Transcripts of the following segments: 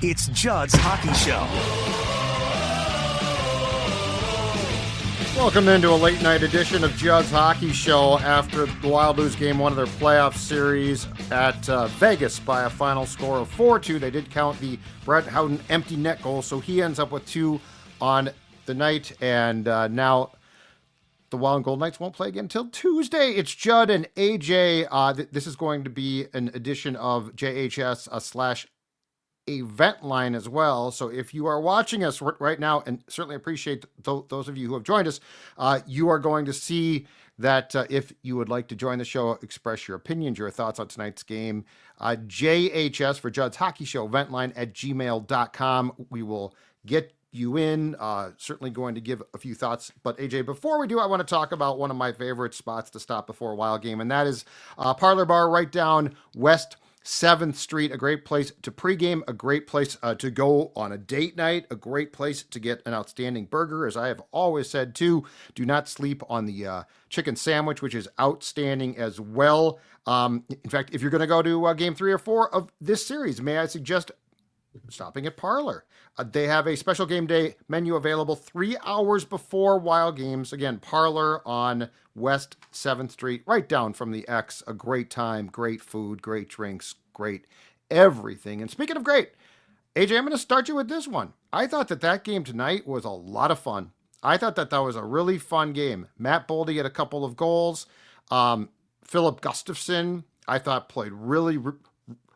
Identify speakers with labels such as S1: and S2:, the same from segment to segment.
S1: It's Judd's Hockey Show.
S2: Welcome into a late night edition of Judd's Hockey Show after the Wild lose game one of their playoff series at Vegas by a final score of 4-2. They did count the Brett Howden empty net goal, so he ends up with 2 on the night, and now the Wild and Golden Knights won't play again until Tuesday. It's Judd and AJ. This is going to be an edition of JHS slash event line as well. So if you are watching us right now, and certainly appreciate those of you who have joined us, you are going to see that if you would like to join the show, express your opinions, your thoughts on tonight's game, JHS for Judd's Hockey Show event line at gmail.com. We will get you in, certainly going to give a few thoughts. But AJ, before we do, I want to talk about one of my favorite spots to stop before a Wild game, and that is Parlor Bar right down West 7th Street, a great place to pregame, a great place to go on a date night, a great place to get an outstanding burger. As I have always said too, do not sleep on the chicken sandwich, which is outstanding as well. In fact, if you're going to go to game 3 or 4 of this series, may I suggest stopping at Parlor. They have a special game day menu available 3 hours before Wild games. Again, Parlor on West 7th Street, right down from the X. A great time, great food, great drinks, great everything. And speaking of great, AJ, I'm going to start you with this one. I thought that game tonight was a lot of fun. I thought that was a really fun game. Matt Boldy had a couple of goals. Filip Gustavsson, I thought, played really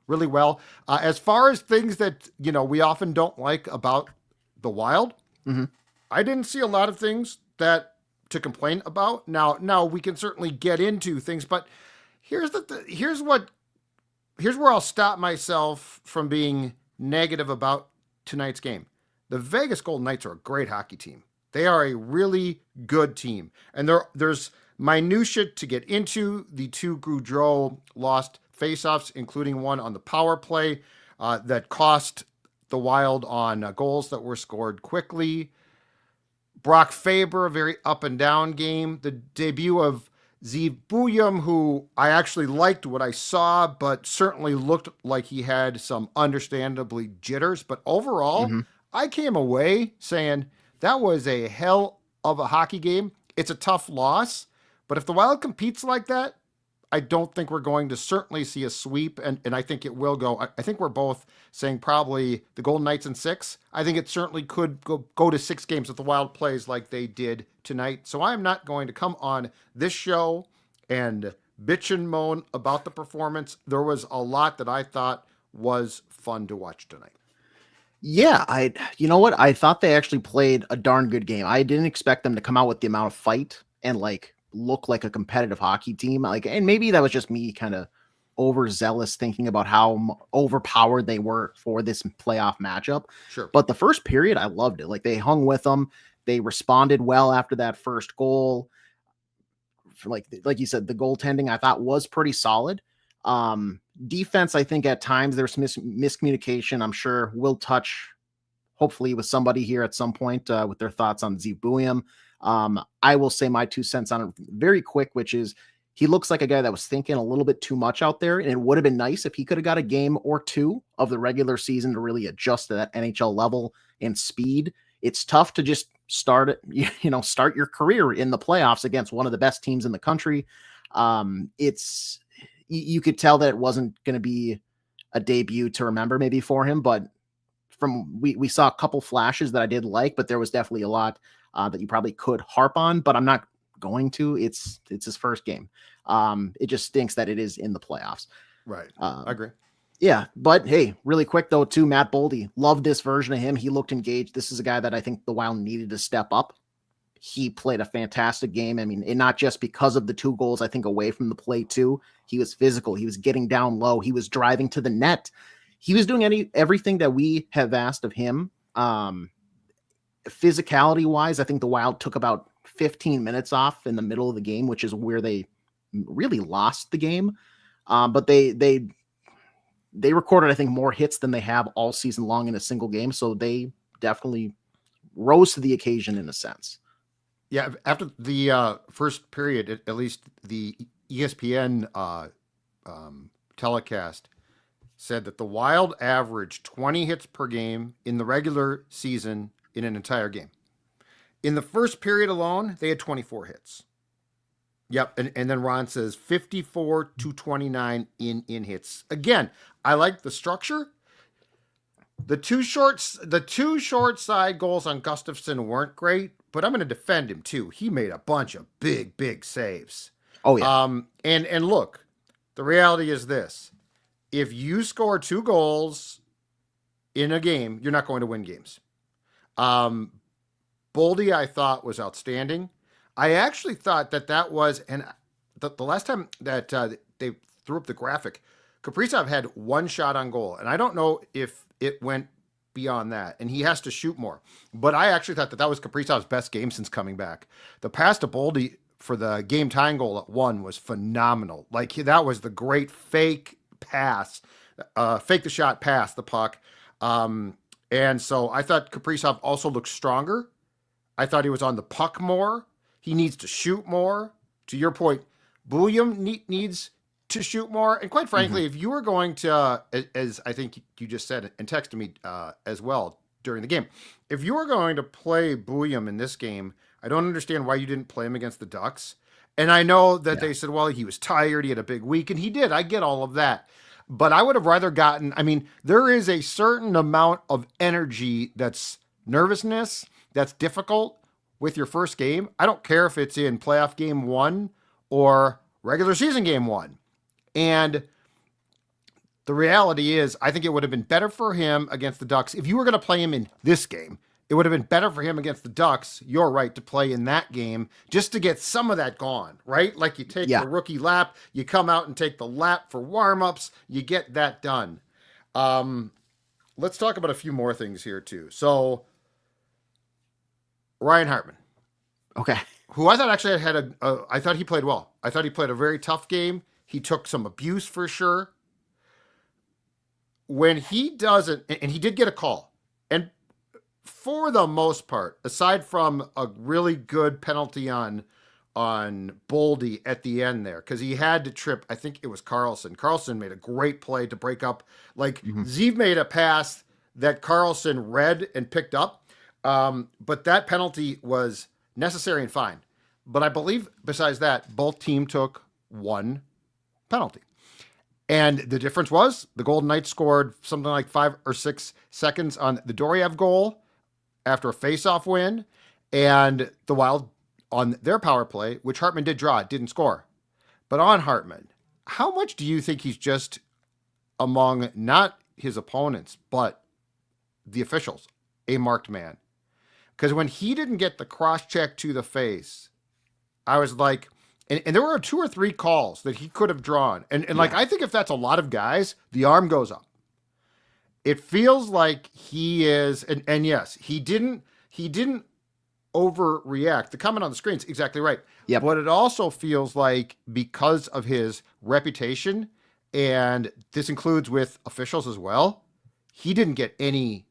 S2: well. As far as things that, we often don't like about the Wild, I didn't see a lot of things that to complain about. Now we can certainly get into things, but here's where I'll stop myself from being negative about tonight's game. The Vegas Golden Knights are a great hockey team. They are a really good team, and there's minutia to get into. The 2 Gaudreau lost faceoffs, including one on the power play that cost the Wild on goals that were scored quickly. Brock Faber, a very up and down game. The debut of Zeev Buium, who I actually liked what I saw, but certainly looked like he had some understandably jitters. But overall, I came away saying that was a hell of a hockey game. It's a tough loss, but if the Wild competes like that, I don't think we're going to certainly see a sweep, and I think it will go. I think we're both saying probably the Golden Knights in 6. I think it certainly could go to 6 games if the Wild plays like they did tonight. So I'm not going to come on this show and bitch and moan about the performance. There was a lot that I thought was fun to watch tonight.
S3: Yeah, you know what? I thought they actually played a darn good game. I didn't expect them to come out with the amount of fight and look like a competitive hockey team. And maybe that was just me kind of overzealous thinking about how overpowered they were for this playoff matchup.
S2: Sure.
S3: But the first period, I loved it. They hung with them. They responded well after that first goal. Like you said, the goaltending I thought was pretty solid. Defense, I think at times there's miscommunication. I'm sure we'll touch hopefully with somebody here at some point with their thoughts on Zeev Buium. I will say my 2 cents on it very quick, which is he looks like a guy that was thinking a little bit too much out there. And it would have been nice if he could have got a game or 2 of the regular season to really adjust to that NHL level and speed. It's tough to just start your career in the playoffs against one of the best teams in the country. You could tell that it wasn't going to be a debut to remember maybe for him, but we saw a couple flashes that I did like, but there was definitely a lot that you probably could harp on, but I'm not going to. It's his first game. It just stinks that it is in the playoffs.
S2: Right. I agree.
S3: Yeah, but hey, really quick though, too, Matt Boldy, loved this version of him. He looked engaged. This is a guy that I think the Wild needed to step up. He played a fantastic game. I mean, and not just because of the 2 goals, I think away from the play too. He was physical. He was getting down low. He was driving to the net. He was doing everything that we have asked of him. Physicality wise, I think the Wild took about 15 minutes off in the middle of the game, which is where they really lost the game. But they recorded, I think, more hits than they have all season long in a single game. So they definitely rose to the occasion in a sense.
S2: Yeah. After the first period, at least the ESPN telecast said that the Wild averaged 20 hits per game in the regular season in an entire game. In the first period alone, they had 24 hits. Yep, and then Ron says 54 to 29 in hits. Again, I like the structure. The two short side goals on Gustavsson weren't great, but I'm going to defend him too. He made a bunch of big saves.
S3: Oh yeah.
S2: And look, the reality is this: if you score 2 goals in a game, you're not going to win games. Boldy, I thought, was outstanding. I actually thought that was, and the last time that they threw up the graphic, Kaprizov had 1 shot on goal, and I don't know if it went beyond that, and he has to shoot more. But I actually thought that was Kaprizov's best game since coming back. The pass to Boldy for the game tying goal at 1 was phenomenal. Like, that was the great fake pass, fake the shot pass the puck. And so I thought Kaprizov also looked stronger. I thought he was on the puck more. He needs to shoot more. To your point, Buium needs to shoot more. And quite frankly, if you were going to, as I think you just said and texted me as well during the game, if you were going to play Buium in this game, I don't understand why you didn't play him against the Ducks. And I know that they said, well, he was tired, he had a big week, and he did. I get all of that. But I would have rather gotten, I mean, there is a certain amount of energy that's nervousness, that's difficult with your first game. I don't care if it's in playoff game 1 or regular season game 1. And the reality is, I think it would have been better for him against the Ducks. If you were going to play him in this game, it would have been better for him against the Ducks. You're right, to play in that game just to get some of that gone, right? Like you take the rookie lap, you come out and take the lap for warm-ups, you get that done. Let's talk about a few more things here too. So Ryan Hartman.
S3: Okay.
S2: Who I thought actually had I thought he played well. I thought he played a very tough game. He took some abuse for sure. When he doesn't, and he did get a call, and for the most part, aside from a really good penalty on Boldy at the end there, because he had to trip, I think it was Carlson. Carlson made a great play to break up. Like, Zeev made a pass that Carlson read and picked up, but that penalty was necessary and fine. But I believe besides that, both teams took 1 penalty. And the difference was the Golden Knights scored something like 5 or 6 seconds on the Doriev goal after a face-off win, and the Wild on their power play, which Hartman did draw, didn't score. But on Hartman, how much do you think he's just among not his opponents, but the officials, a marked man? Because when he didn't get the cross-check to the face, I was like, and there were 2 or 3 calls that he could have drawn. And like, I think if that's a lot of guys, the arm goes up. It feels like he is, and yes, he didn't overreact. The comment on the screen is exactly right.
S3: Yep.
S2: But it also feels like because of his reputation, and this includes with officials as well, he didn't get any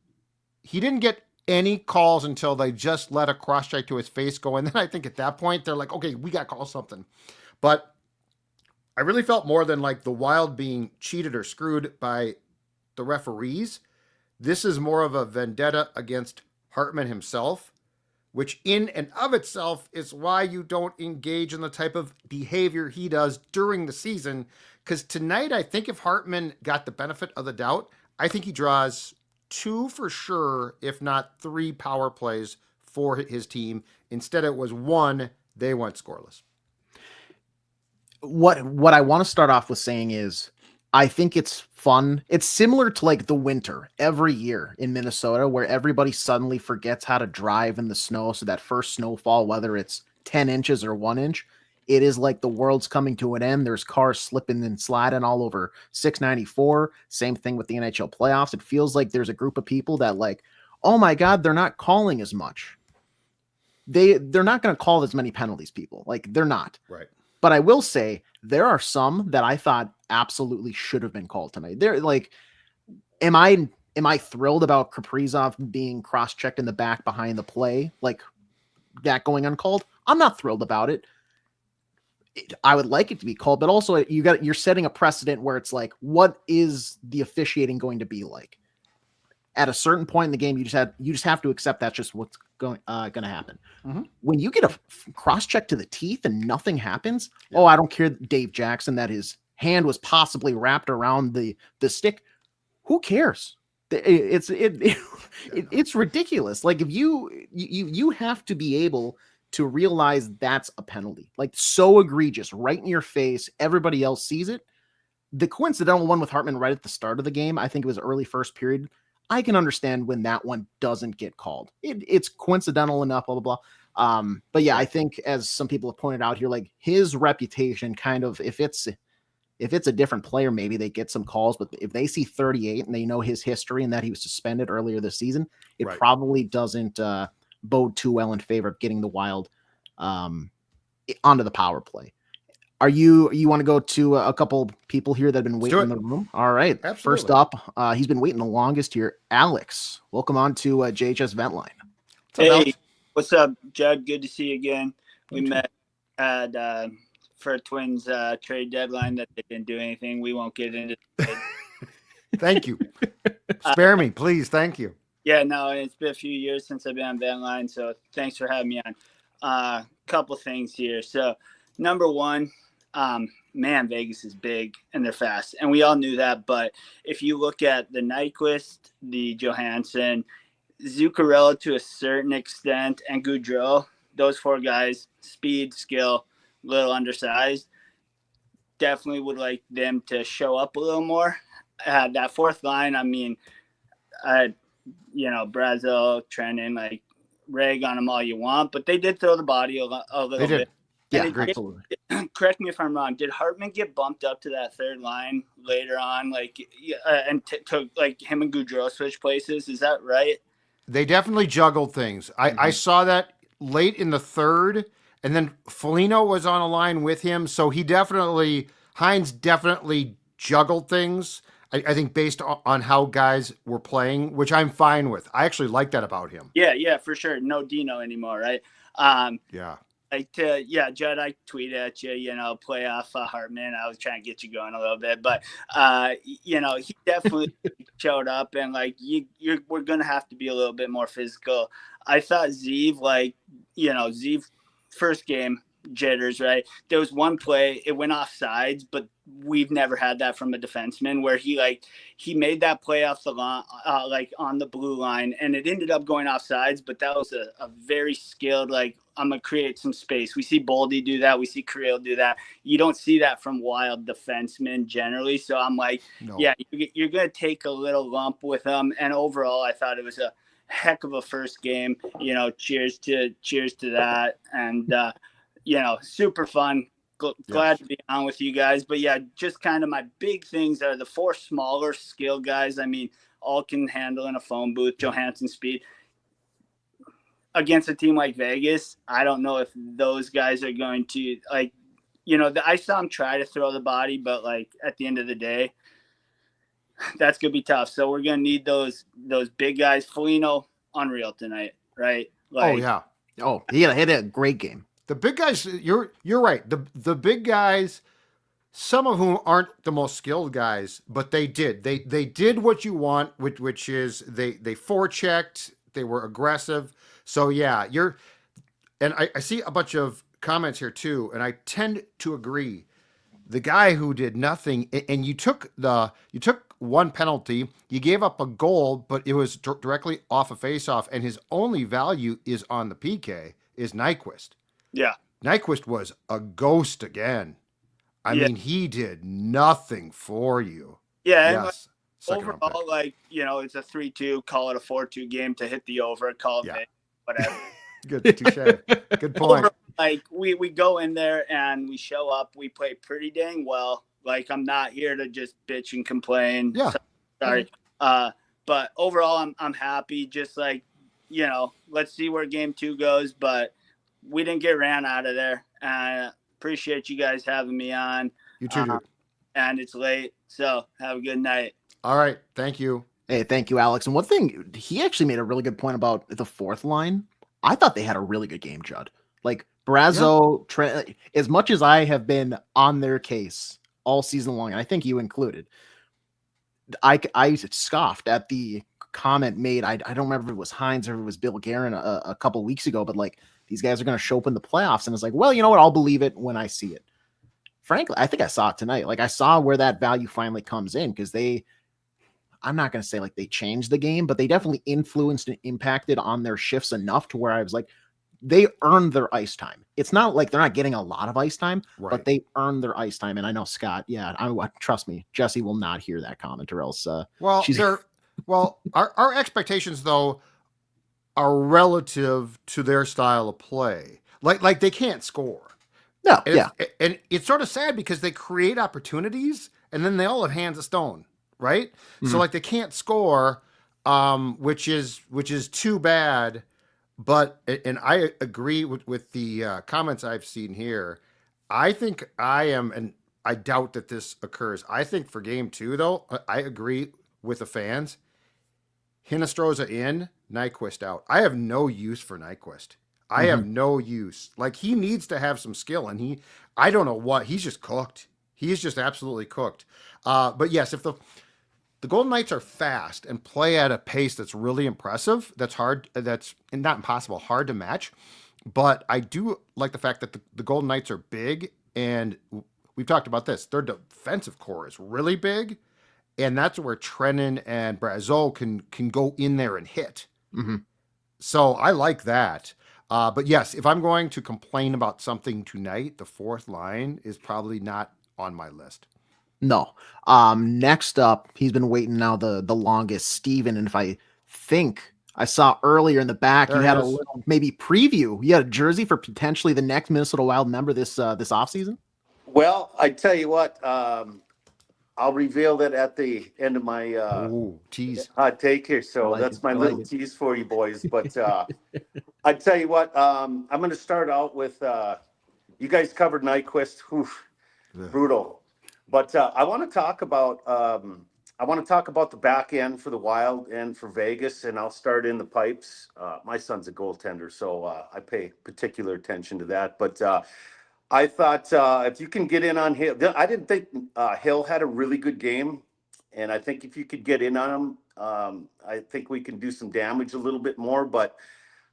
S2: calls until they just let a cross check to his face go. And then I think at that point, they're like, okay, we got to call something. But I really felt more than like the Wild being cheated or screwed by the referees. This is more of a vendetta against Hartman himself, which in and of itself is why you don't engage in the type of behavior he does during the season. Because tonight, I think if Hartman got the benefit of the doubt, I think he draws 2 for sure, if not 3 power plays for his team. Instead, it was 1. They went scoreless.
S3: What I want to start off with saying is, I think it's fun. It's similar to like the winter every year in Minnesota, where everybody suddenly forgets how to drive in the snow. So that first snowfall, whether it's 10 inches or 1 inch, it is like the world's coming to an end. There's cars slipping and sliding all over 694. Same thing with the NHL playoffs. It feels like there's a group of people that like, oh my God, they're not calling as much. They're not going to call as many penalties, people. Like, they're not.
S2: Right.
S3: But I will say there are some that I thought absolutely should have been called tonight. They're like, am I thrilled about Kaprizov being cross-checked in the back behind the play, like that going uncalled? I'm not thrilled about it. I would like it to be called, but also you're setting a precedent where it's like, what is the officiating going to be like? At a certain point in the game, you just have to accept that's just what's going to happen.
S2: Mm-hmm.
S3: When you get a cross check to the teeth and nothing happens, oh, I don't care, Dave Jackson, that his hand was possibly wrapped around the stick. Who cares? It's ridiculous. Like if you have to be able to realize that's a penalty, like so egregious, right in your face. Everybody else sees it. The coincidental one with Hartman right at the start of the game, I think it was early first period. I can understand when that one doesn't get called. It's coincidental enough, blah, blah, blah. But yeah, I think as some people have pointed out here, like his reputation kind of, if it's a different player, maybe they get some calls, but if they see 38 and they know his history and that he was suspended earlier this season, it probably doesn't bode too well in favor of getting the Wild onto the power play. You want to go to a couple people here that have been waiting in the room? All right.
S2: Absolutely.
S3: First up, he's been waiting the longest here. Alex, welcome on to JHS Vent Line.
S4: What's up, Judd? Good to see you again. We met at for Twins trade deadline that they didn't do anything. We won't get into it.
S2: Thank you. Spare me, please. Thank you.
S4: Yeah, no, it's been a few years since I've been on Vent Line, so thanks for having me on. Couple things here. So, number one, man, Vegas is big and they're fast, and we all knew that. But if you look at the Nyquist, the Johansson, Zuccarello to a certain extent, and Goudreau, those four guys, speed, skill, little undersized, definitely would like them to show up a little more. That fourth line, I mean, Brazil, Trennan, like rag on them all you want, but they did throw the body a little bit.
S3: Yeah, absolutely.
S4: Correct me if I'm wrong. Did Hartman get bumped up to that third line later on, and took like him and Goudreau switch places? Is that right?
S2: They definitely juggled things. I saw that late in the third, and then Foligno was on a line with him, so Hines definitely juggled things. I think based on how guys were playing, which I'm fine with. I actually like that about him.
S4: Yeah, for sure. No Dino anymore, right?
S2: Yeah.
S4: Judd, I tweeted at you, playoff Hartman. I was trying to get you going a little bit, but he definitely showed up, and we're gonna have to be a little bit more physical. I thought Zeev, Zeev first game jitters, right? There was one play, it went off sides, but we've never had that from a defenseman where he made that play off the line, on the blue line, and it ended up going off sides, but that was a very skilled, I'm going to create some space. We see Boldy do that. We see Creel do that. You don't see that from Wild defensemen generally. So I'm no. Yeah, you're going to take a little lump with them. And overall, I thought it was a heck of a first game. Cheers to that. And, super fun. Glad to be on with you guys. But, yeah, just kind of my big things are the four smaller skill guys. I mean, all can handle in a phone booth, Johansson speed. Against a team like Vegas, I don't know if those guys are going to I saw him try to throw the body, but at the end of the day, that's going to be tough. So we're going to need those big guys. Foligno, unreal tonight, right?
S2: Oh yeah.
S3: Oh, he had a great game.
S2: The big guys, you're right. The big guys, some of whom aren't the most skilled guys, but they did. They did what you want, which is they forechecked, they were aggressive. So yeah, I see a bunch of comments here too, and I tend to agree. The guy who did nothing, and you took one penalty, you gave up a goal, but it was directly off a faceoff, and his only value is on the PK is Nyquist. Yeah, Nyquist was a ghost again. I mean, he did nothing for you.
S4: Yeah. Yes. Overall, it's a 3-2, call it a 4-2 game to hit the over, call it whatever.
S2: Good, touche. Good point.
S4: Over, we go in there and we show up. We play pretty dang well. I'm not here to just bitch and complain.
S2: Yeah.
S4: Sorry. But overall, I'm happy. Just let's see where game 2 goes. But we didn't get ran out of there. Appreciate you guys having me on.
S2: You too, dude.
S4: And it's late, so have a good night.
S2: All right. Thank you.
S3: Hey, thank you, Alex. And one thing, he actually made a really good point about the fourth line. I thought they had a really good game, Judd. Like Brazo, as much as I have been on their case all season long, and I think you included, I scoffed at the comment made. I don't remember if it was Hines or if it was Bill Guerin a couple weeks ago, but like, these guys are going to show up in the playoffs. And it's like, well, you know what? I'll believe it when I see it. Frankly, I think I saw it tonight. Like, I saw where that value finally comes in, because I'm not going to say like they changed the game, but they definitely influenced and impacted on their shifts enough to where I was like, they earned their ice time. It's not like they're not getting a lot of ice time, but they earned their ice time. And I know Scott, trust me, Jesse will not hear that comment, or else
S2: our expectations though are relative to their style of play. Like they can't score.
S3: No,
S2: and it's sort of sad because they create opportunities and then they all have hands of stone, right? Mm-hmm. So like they can't score, which is too bad. But, and I agree with the comments I've seen here. I think and I doubt that this occurs. I think for game 2 though, I agree with the fans. Hinostroza in, Nyquist out. I have no use for Nyquist. I have no use. Like, he needs to have some skill, and I don't know what, he's just cooked. He's just absolutely cooked. But yes, if the Golden Knights are fast and play at a pace that's really impressive, that's not impossible, hard to match. But I do like the fact that the Golden Knights are big, and we've talked about this. Their defensive core is really big, and that's where Trenin and Brazo can go in there and hit. Mm-hmm. So I like that. But yes, if I'm going to complain about something tonight, the fourth line is probably not on my list.
S3: No. Next up, he's been waiting now the longest, Steven. And if I think I saw earlier in the back, you had a little maybe preview. You had a jersey for potentially the next Minnesota Wild member this offseason?
S5: Well, I tell you what, I'll reveal that at the end of my
S2: tease
S5: take here. So that's my little tease for you boys. But I tell you what, I'm going to start out with you guys covered Nyquist. Brutal. But I want to talk about the back end for the Wild and for Vegas, and I'll start in the pipes. My son's a goaltender, so I pay particular attention to that. But I thought if you can get in on Hill, I didn't think Hill had a really good game, and I think if you could get in on him, I think we can do some damage a little bit more. But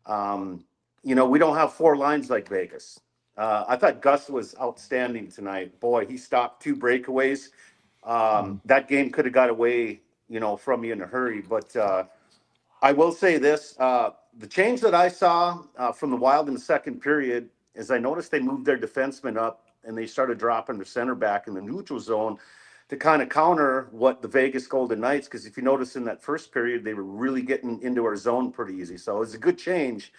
S5: we don't have 4 lines like Vegas. I thought Gus was outstanding tonight. Boy, he stopped 2 breakaways. That game could have got away, from you in a hurry. But I will say this: the change that I saw from the Wild in the second period is I noticed they moved their defensemen up and they started dropping their center back in the neutral zone to kind of counter what the Vegas Golden Knights. Because if you notice in that first period, they were really getting into our zone pretty easy. So it was a good change.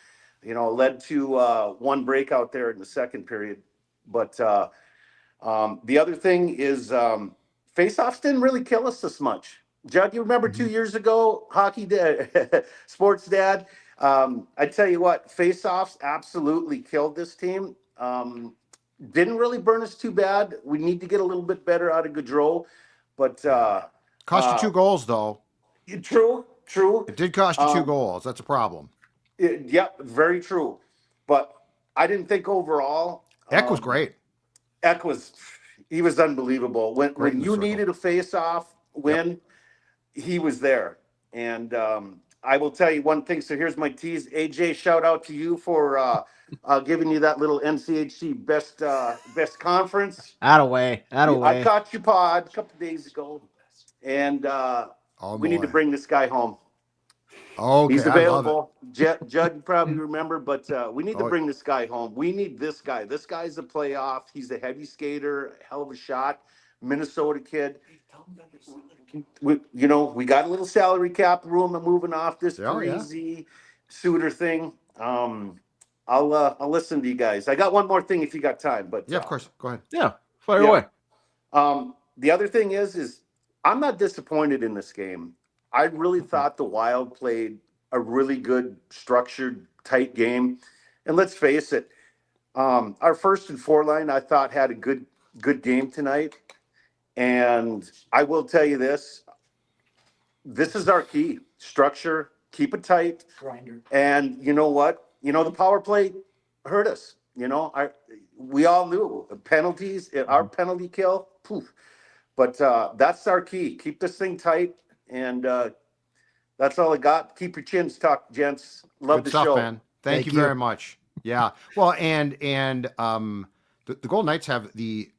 S5: Led to one breakout there in the second period. But the other thing is faceoffs didn't really kill us this much. Judd, you remember 2 years ago, Hockey Dad, Sports Dad? I tell you what, faceoffs absolutely killed this team. Didn't really burn us too bad. We need to get a little bit better out of Gaudreau. But
S2: cost you 2 goals, though.
S5: True.
S2: It did cost you 2 goals. That's a problem.
S5: Yep, very true. But I didn't think overall.
S2: Eck was great.
S5: Eck was unbelievable. When you needed a face-off he was there. And I will tell you one thing. So here's my tease. AJ, shout out to you for giving you that little NCHC best conference.
S3: Atta-way.
S5: I caught your pod a couple days ago. And we need to bring this guy home.
S2: Okay,
S5: he's available. Judd, you probably remember, but we need to bring this guy home. We need this guy. This guy's a playoff. He's a heavy skater, hell of a shot. Minnesota kid. We got a little salary cap room and moving off this crazy Suter thing. I'll listen to you guys. I got one more thing if you got time, but
S2: yeah, of course. Go ahead.
S3: Yeah, fire away.
S5: The other thing is I'm not disappointed in this game. I really thought the Wild played a really good, structured, tight game. And let's face it, our first and 4 line, I thought, had a good game tonight. And I will tell you this is our key. Structure, keep it tight. Grinder. And you know what? The power play hurt us. You know, we all knew penalties, our penalty kill, poof. But that's our key. Keep this thing tight, and that's all I got. Keep your chins tucked, gents. Love
S2: Good
S5: the
S2: stuff,
S5: show.
S2: man. Thank you very much. Yeah. Well, and the Golden Knights had the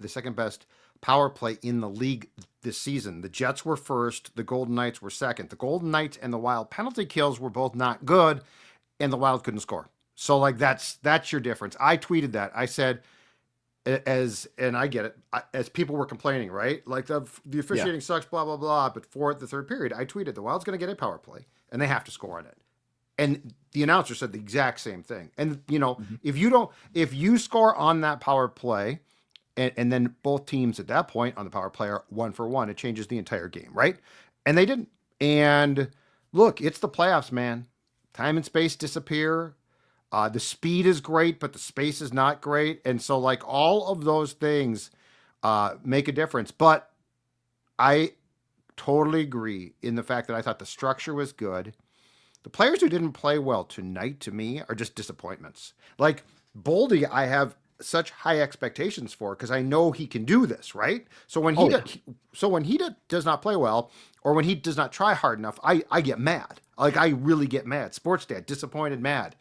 S2: second best power play in the league this season. The Jets were first, the Golden Knights were second. The Golden Knights and the Wild penalty kills were both not good, and the Wild couldn't score. So like that's your difference. I tweeted that. I said, and I get it, as people were complaining, right? Like the officiating sucks, blah blah blah. But for the third period, I tweeted the Wild's going to get a power play, and they have to score on it. And the announcer said the exact same thing. And you know, if you score on that power play, and then both teams at that point on the power play are 1-for-1, it changes the entire game, right? And they didn't. And look, it's the playoffs, man. Time and space disappear. The speed is great, but the space is not great. And so like all of those things make a difference. But I totally agree in the fact that I thought the structure was good. The players who didn't play well tonight, to me, are just disappointments. Like Boldy, I have such high expectations for because I know he can do this, right? So when he does not play well, or when he does not try hard enough, I get mad. Like I really get mad. Sports dad, disappointed, mad.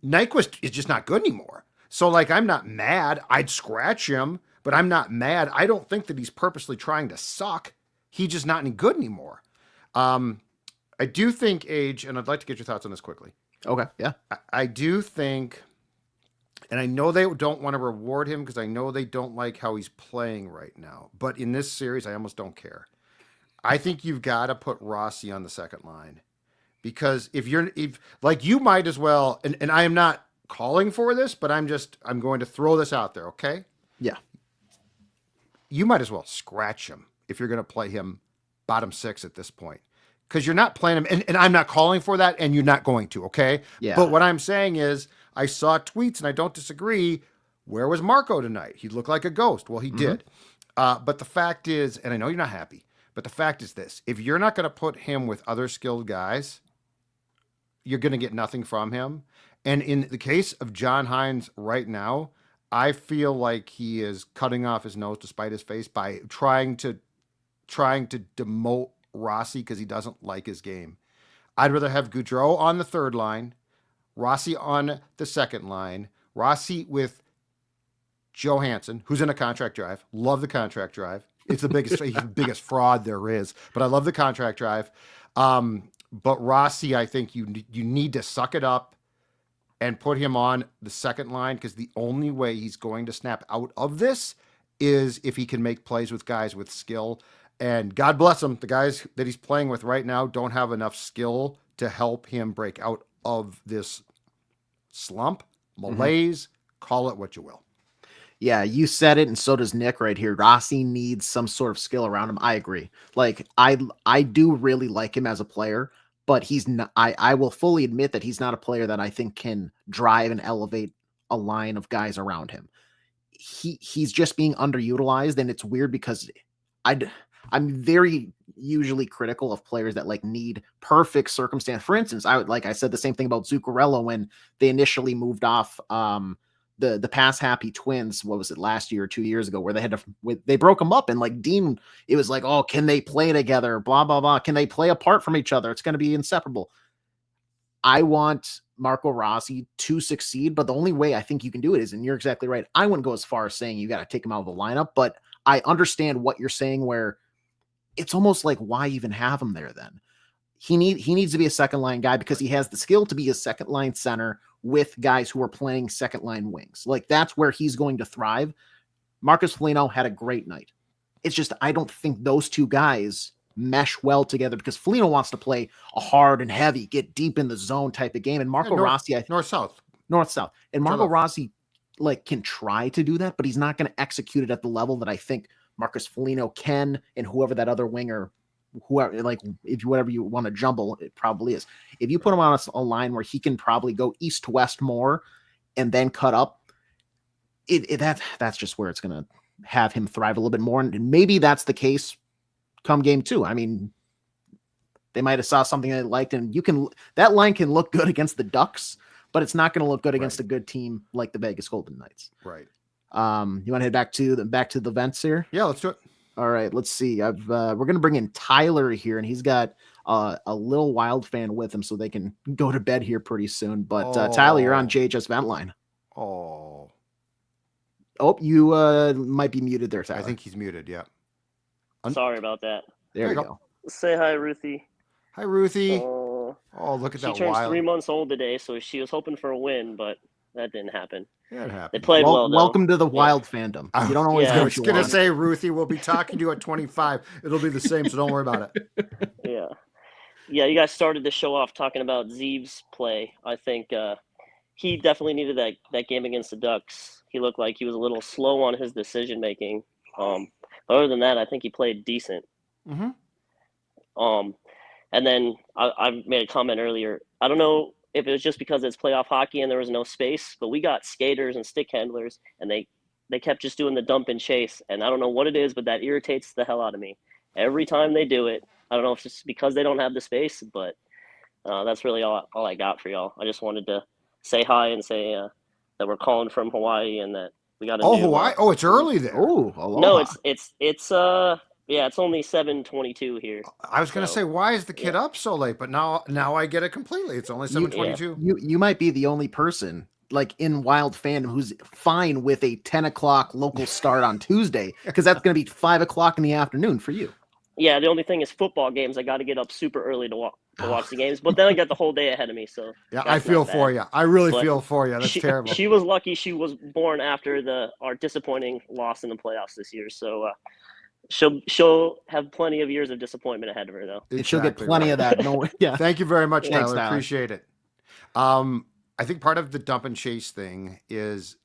S2: Nyquist is just not good anymore. So like I'm not mad. I'd scratch him, but I'm not mad. I don't think that he's purposely trying to suck. He's just not any good anymore. I do think, Age, and I'd like to get your thoughts on this quickly.
S3: Okay, yeah.
S2: I do think, and I know they don't want to reward him because I know they don't like how he's playing right now. But in this series, I almost don't care. I think you've got to put Rossi on the second line. Because if you might as well, and I am not calling for this, but I'm going to throw this out there, okay?
S3: Yeah.
S2: You might as well scratch him if you're going to play him bottom six at this point. Because you're not playing him, and I'm not calling for that, and you're not going to, okay?
S3: Yeah.
S2: But what I'm saying is, I saw tweets, and I don't disagree. Where was Marco tonight? He looked like a ghost. Well, he did. But the fact is, and I know you're not happy, but the fact is this. If you're not going to put him with other skilled guys, you're going to get nothing from him. And in the case of John Hines right now, I feel like he is cutting off his nose to spite his face by trying to demote Rossi because he doesn't like his game. I'd rather have Gaudreau on the third line, Rossi on the second line, Rossi with Johansson, who's in a contract drive. Love the contract drive. It's the biggest, he's the biggest fraud there is, but I love the contract drive. But Rossi, I think you need to suck it up and put him on the second line because the only way he's going to snap out of this is if he can make plays with guys with skill. And God bless him, the guys that he's playing with right now don't have enough skill to help him break out of this slump, malaise, call it what you will.
S3: Yeah, you said it, and so does Nick right here. Rossi needs some sort of skill around him. I agree. Like, I do really like him as a player, but he's not. I will fully admit that he's not a player that I think can drive and elevate a line of guys around him. He's just being underutilized, and it's weird because I'm very usually critical of players that like need perfect circumstance. For instance, I said the same thing about Zuccarello when they initially moved off the pass happy Twins. What was it, last year or 2 years ago, where they broke them up, and like Dean, it was like, oh, can they play together? Blah blah blah. Can they play apart from each other? It's going to be inseparable. I want Marco Rossi to succeed, but the only way I think you can do it is, and you're exactly right, I wouldn't go as far as saying you got to take him out of the lineup, but I understand what you're saying, where it's almost like, why even have him there then? He needs to be a second line guy because he has the skill to be a second line center with guys who are playing second line wings. Like, that's where he's going to thrive. Marcus Foligno had a great night. It's just, I don't think those two guys mesh well together because Foligno wants to play a hard and heavy, get deep in the zone type of game. And Marco Rossi,
S2: North-South.
S3: And Marco Rossi like can try to do that, but he's not going to execute it at the level that I think Marcus Foligno can, and whoever that other winger, whoever, like, whatever you want to jumble, it probably is. If you put him on a line where he can probably go east to west more and then cut up, that's just where it's going to have him thrive a little bit more. And maybe that's the case come game 2. I mean, they might have saw something they liked, and that line can look good against the Ducks, but it's not going to look good against a good team like the Vegas Golden Knights.
S2: Right.
S3: You want to head back to the vents here?
S2: Yeah, let's do it.
S3: All right, let's see. We're going to bring in Tyler here, and he's got a little Wild fan with him, so they can go to bed here pretty soon. But Tyler, you're on JHS Vent Line.
S2: Oh,
S3: you might be muted there, Tyler.
S2: I think he's muted. Yeah.
S6: Sorry about that.
S3: There you go.
S6: Say hi, Ruthie.
S2: Hi, Ruthie. Look at that.
S6: She turns 3 months old today, so she was hoping for a win, but that didn't happen.
S2: Yeah, it happened.
S6: They played well, though.
S3: Welcome to the Wild fandom. You don't always
S2: I was going to say, Ruthie, we'll be talking to you at 25. It'll be the same, so don't worry about it.
S6: Yeah. Yeah, you guys started the show off talking about Zeev's play. I think he definitely needed that game against the Ducks. He looked like he was a little slow on his decision-making. Other than that, I think he played decent.
S2: Mm-hmm.
S6: And then I made a comment earlier. I don't know if it was just because it's playoff hockey and there was no space, but we got skaters and stick handlers, and they kept just doing the dump and chase. And I don't know what it is, but that irritates the hell out of me. Every time they do it, I don't know if it's just because they don't have the space, but that's really all I got for y'all. I just wanted to say hi and say that we're calling from Hawaii and that we got a new,
S2: Hawaii? It's early there.
S3: Oh, aloha.
S6: No, it's only 7:22 here.
S2: I was going to say, why is the kid up so late? But now I get it completely. It's only 7:22.
S3: You might be the only person like in Wild fandom who's fine with a 10 o'clock local start on Tuesday, because that's going to be 5 o'clock in the afternoon for you.
S6: Yeah, the only thing is football games. I got to get up super early to watch the games, but then I got the whole day ahead of me. So
S2: yeah, I feel for you. I really feel for you. That's terrible.
S6: She was lucky she was born after our disappointing loss in the playoffs this year. So she'll have plenty of years of disappointment ahead of her, though.
S3: Exactly, she'll get plenty of that. No, yeah.
S2: Thank you very much,
S3: Thanks,
S2: Tyler. Appreciate it. I think part of the dump and chase thing is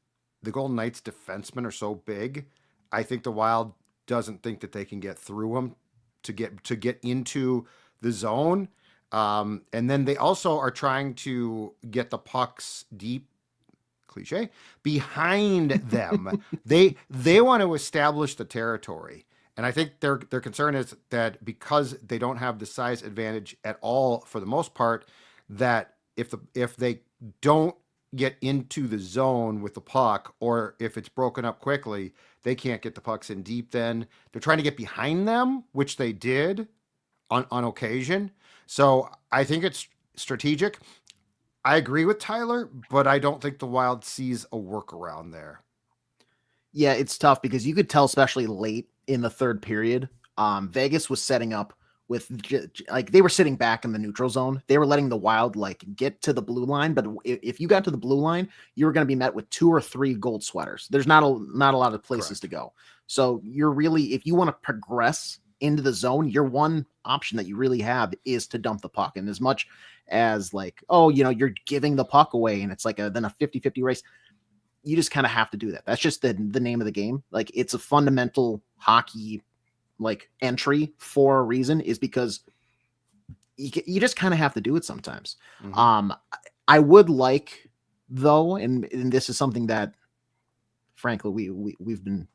S2: the Golden Knights defensemen are so big. I think the Wild doesn't think that they can get through them to get into the zone. And then they also are trying to get the pucks deep, cliche, behind them. They want to establish the territory. And I think their concern is that because they don't have the size advantage at all for the most part, that if they don't get into the zone with the puck, or if it's broken up quickly, they can't get the pucks in deep. Then they're trying to get behind them, which they did on occasion. So I think it's strategic. I agree with Tyler, but I don't think the Wild sees a workaround there.
S3: Yeah, it's tough because you could tell, especially late in the third period, Vegas was setting up with they were sitting back in the neutral zone. They were letting the Wild get to the blue line, but if you got to the blue line, you were going to be met with 2 or 3 gold sweaters. There's not a lot of places to go. So you're really, if you want to progress into the zone, your one option that you really have is to dump the puck. And as much as you're giving the puck away and it's then a 50-50 race, you just kind of have to do that. That's just the name of the game. It's a fundamental hockey entry for a reason, is because you just kind of have to do it sometimes. Mm-hmm. I would like, though, and this is something that frankly we've been,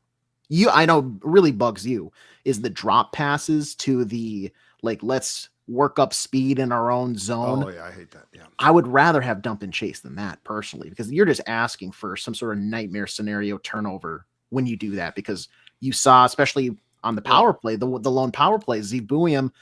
S3: I know really bugs you, is the drop passes to the let's work up speed in our own zone.
S2: Oh yeah, I hate that. Yeah,
S3: I would rather have dump and chase than that personally, because you're just asking for some sort of nightmare scenario turnover when you do that, because you saw, especially on the power play, the lone power play, Zeev Buium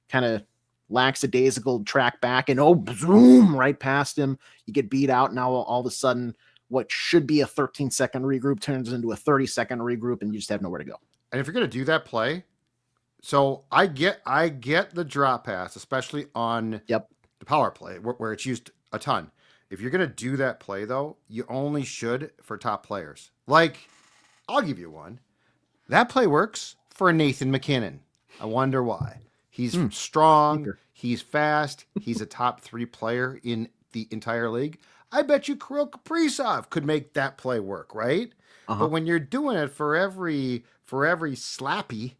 S3: kind of lackadaisical track back and zoom right past him. You get beat out. Now all of a sudden, what should be a 13-second regroup turns into a 30-second regroup, and you just have nowhere to go.
S2: And if you're going to do that play, so I get the drop pass, especially on the power play where it's used a ton. If you're going to do that play, though, you only should for top players. I'll give you one. That play works for Nathan McKinnon. I wonder why. He's strong. He's fast. He's a top 3 player in the entire league. I bet you Kirill Kaprizov could make that play work, right? Uh-huh. But when you're doing it for every slappy,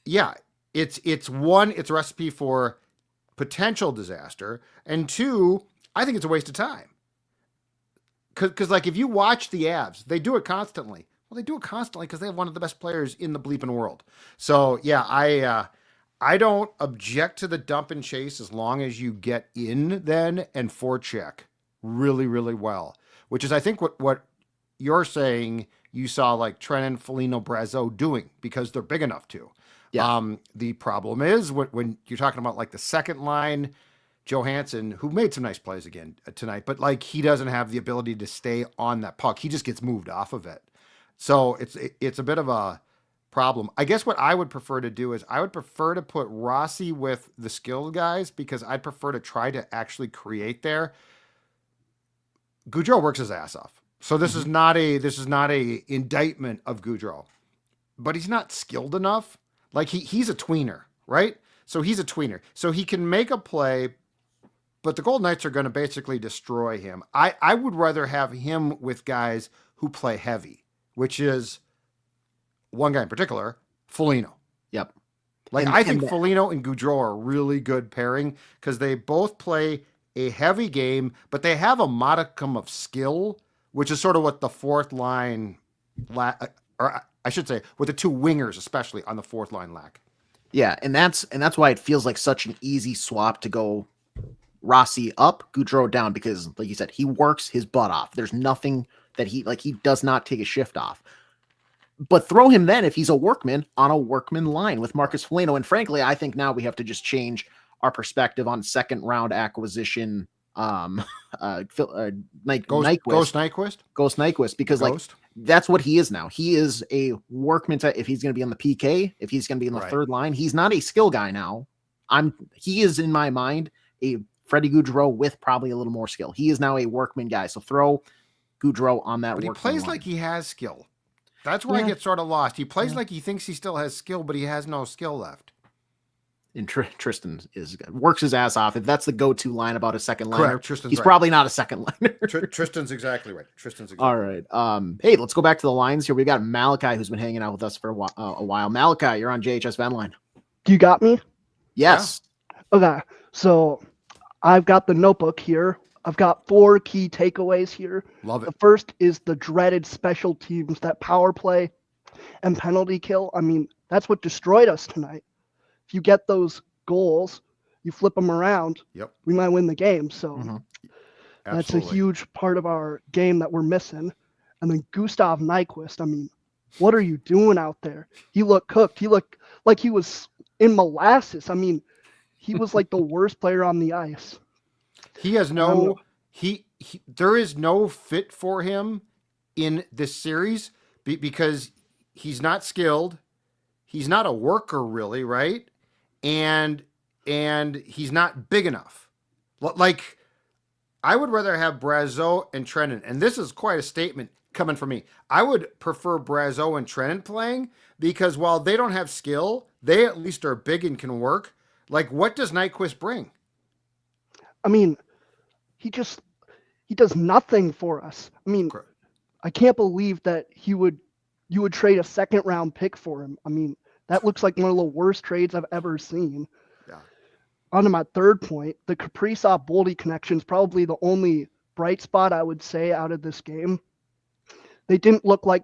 S2: yeah, it's a recipe for potential disaster, and 2, I think it's a waste of time. Because if you watch the Avs, they do it constantly. Well, they do it constantly because they have one of the best players in the bleeping world. So yeah, I don't object to the dump and chase as long as you get in then and forecheck really, really well, which is, I think, what you're saying you saw like Trennan, Foligno, Brazeau doing because they're big enough to.
S3: Yeah.
S2: The problem is when you're talking about like the second line, Johansson, who made some nice plays again tonight, but like he doesn't have the ability to stay on that puck. He just gets moved off of it. So it's a bit of a problem. I guess what I would prefer to do is I would prefer to put Rossi with the skilled guys because I'd prefer to try to actually create there. Gaudreau works his ass off. So this is not a indictment of Gaudreau, but he's not skilled enough. Like he's a tweener, right? So he's a tweener. So he can make a play, but the Golden Knights are going to basically destroy him. I would rather have him with guys who play heavy, which is one guy in particular, Foligno.
S3: Yep.
S2: Like I think Foligno and Gaudreau are a really good pairing because they both play a heavy game, but they have a modicum of skill, which is sort of what the fourth line, or I should say, with the two wingers, especially on the fourth line lack.
S3: Yeah, and that's why it feels like such an easy swap to go Rossi up, Gaudreau down, because like you said, he works his butt off. There's nothing that he does not take a shift off. But throw him then if he's a workman on a workman line with Marcus Foligno. And frankly, I think now we have to just change our perspective on second round acquisition. Ghost Nyquist, because like that's what he is now. He is a workman. If he's going to be on the PK, if he's going to be in the third line, he's not a skill guy now. He is in my mind a Freddie Gaudreau with probably a little more skill. He is now a workman guy. So throw Gaudreau on that.
S2: But he plays line. Like he has skill. That's where I get sort of lost. He plays like he thinks he still has skill, but he has no skill left. And
S3: Tristan works his ass off. If that's the go-to line about a second liner, he's
S2: right.
S3: probably not a second liner.
S2: Tristan's exactly right.
S3: All right. Hey, let's go back to the lines here. We've got Malachi, who's been hanging out with us for a while. Malachi, you're on JHS Van Line.
S7: You got me?
S3: Yes.
S7: Yeah. Okay. So I've got the notebook here. I've got 4 key takeaways here.
S2: Love it.
S7: The first is the dreaded special teams, that power play and penalty kill. I mean, that's what destroyed us tonight. If you get those goals, you flip them around, we might win the game. So that's a huge part of our game that we're missing. And then Gustav Nyquist, I mean, what are you doing out there? He looked cooked. He looked like he was in molasses. I mean, he was like the worst player on the ice.
S2: He has there is no fit for him in this series because he's not skilled. He's not a worker really, right? And he's not big enough. Like I would rather have Brazeau and Trennan, and this is quite a statement coming from me. I would prefer Brazeau and Trennan playing because while they don't have skill, they at least are big and can work. Like what does Nyquist bring?
S7: I mean, he does nothing for us. I mean, I can't believe that you would trade a second round pick for him. I mean, that looks like one of the worst trades I've ever seen.
S2: Yeah.
S7: On to my third point, the Kaprizov Boldy connection is probably the only bright spot I would say out of this game. They didn't look like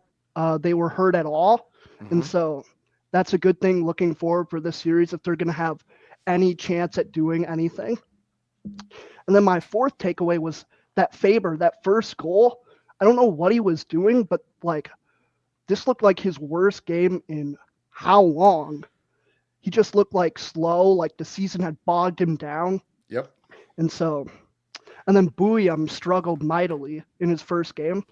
S7: they were hurt at all. And so that's a good thing looking forward for this series if they're going to have any chance at doing anything. And then my fourth takeaway was that Faber, that first goal. I don't know what he was doing, but like this looked like his worst game in how long? He just looked like slow, like the season had bogged him down.
S2: Yep.
S7: And then Buium struggled mightily in his first game.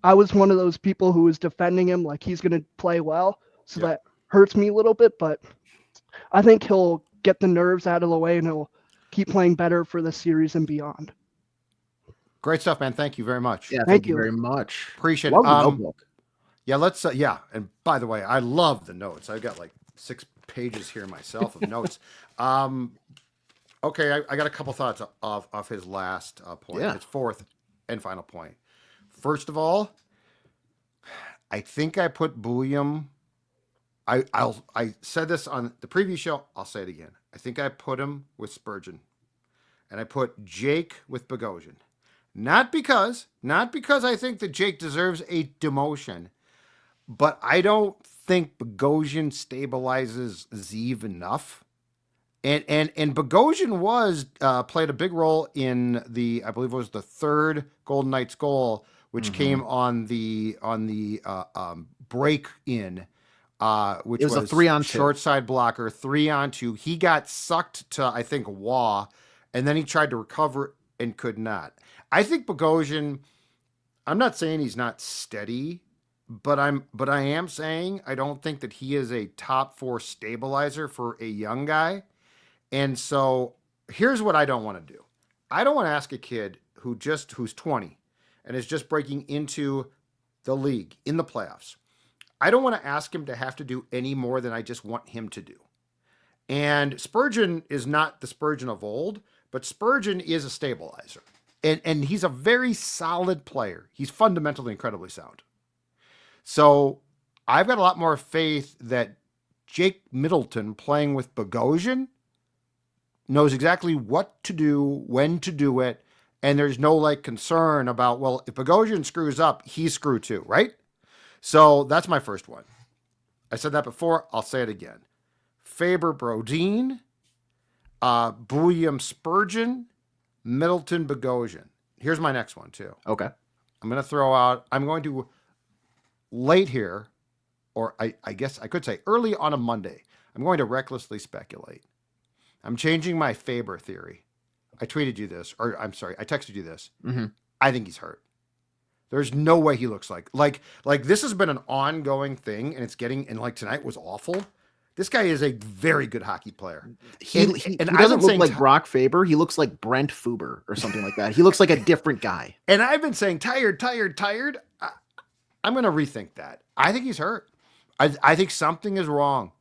S7: I was one of those people who was defending him like he's going to play well. So that hurts me a little bit, but I think he'll get the nerves out of the way and he'll keep playing better for the series and beyond.
S2: Great stuff, man. Thank you very much.
S3: Yeah, thank you very much.
S2: Appreciate
S3: it.
S2: Notebook. Yeah, let's. And by the way, I love the notes. I've got like 6 pages here myself of notes. Okay, I got a couple thoughts off his last point. His fourth and final point. First of all, I think I put Buium. I said this on the previous show. I'll say it again. I think I put him with Spurgeon, and I put Jake with Bogosian. Not because I think that Jake deserves a demotion, but I don't think Bogosian stabilizes Zeev enough. And Bogosian was played a big role in I believe it was the third Golden Knights goal, which came on the break in, which
S3: It was a
S2: was
S3: 3-on-2.
S2: short side blocker, 3-on-2. He got sucked to, I think, Waugh, and then he tried to recover and could not. I think Bogosian, I'm not saying he's not steady, but I am saying I don't think that he is a top 4 stabilizer for a young guy. And so here's what I don't want to do. I don't want to ask a kid who's 20 and is just breaking into the league in the playoffs. I don't want to ask him to have to do any more than I just want him to do. And Spurgeon is not the Spurgeon of old, but Spurgeon is a stabilizer. And he's a very solid player. He's fundamentally incredibly sound. So I've got a lot more faith that Jake Middleton playing with Bogosian knows exactly what to do, when to do it, and there's no like concern about, well, if Bogosian screws up, he's screwed too, right? So that's my first one. I said that before, I'll say it again. Faber Brodin, Buium Spurgeon, Middleton Bogosian. Here's my next one too.
S3: Okay.
S2: I'm going to late here, or I guess I could say early on a Monday, I'm going to recklessly speculate. I'm changing my Faber theory. I tweeted you this, or I'm sorry, I texted you this. I think he's hurt. There's no way he looks like this has been an ongoing thing, and it's getting, and like tonight was awful. This guy is a very good hockey player.
S3: He doesn't look like Brock Faber. He looks like Brent Fuber or something like that. He looks like a different guy.
S2: And I've been saying tired. I'm going to rethink that. I think he's hurt. I think something is wrong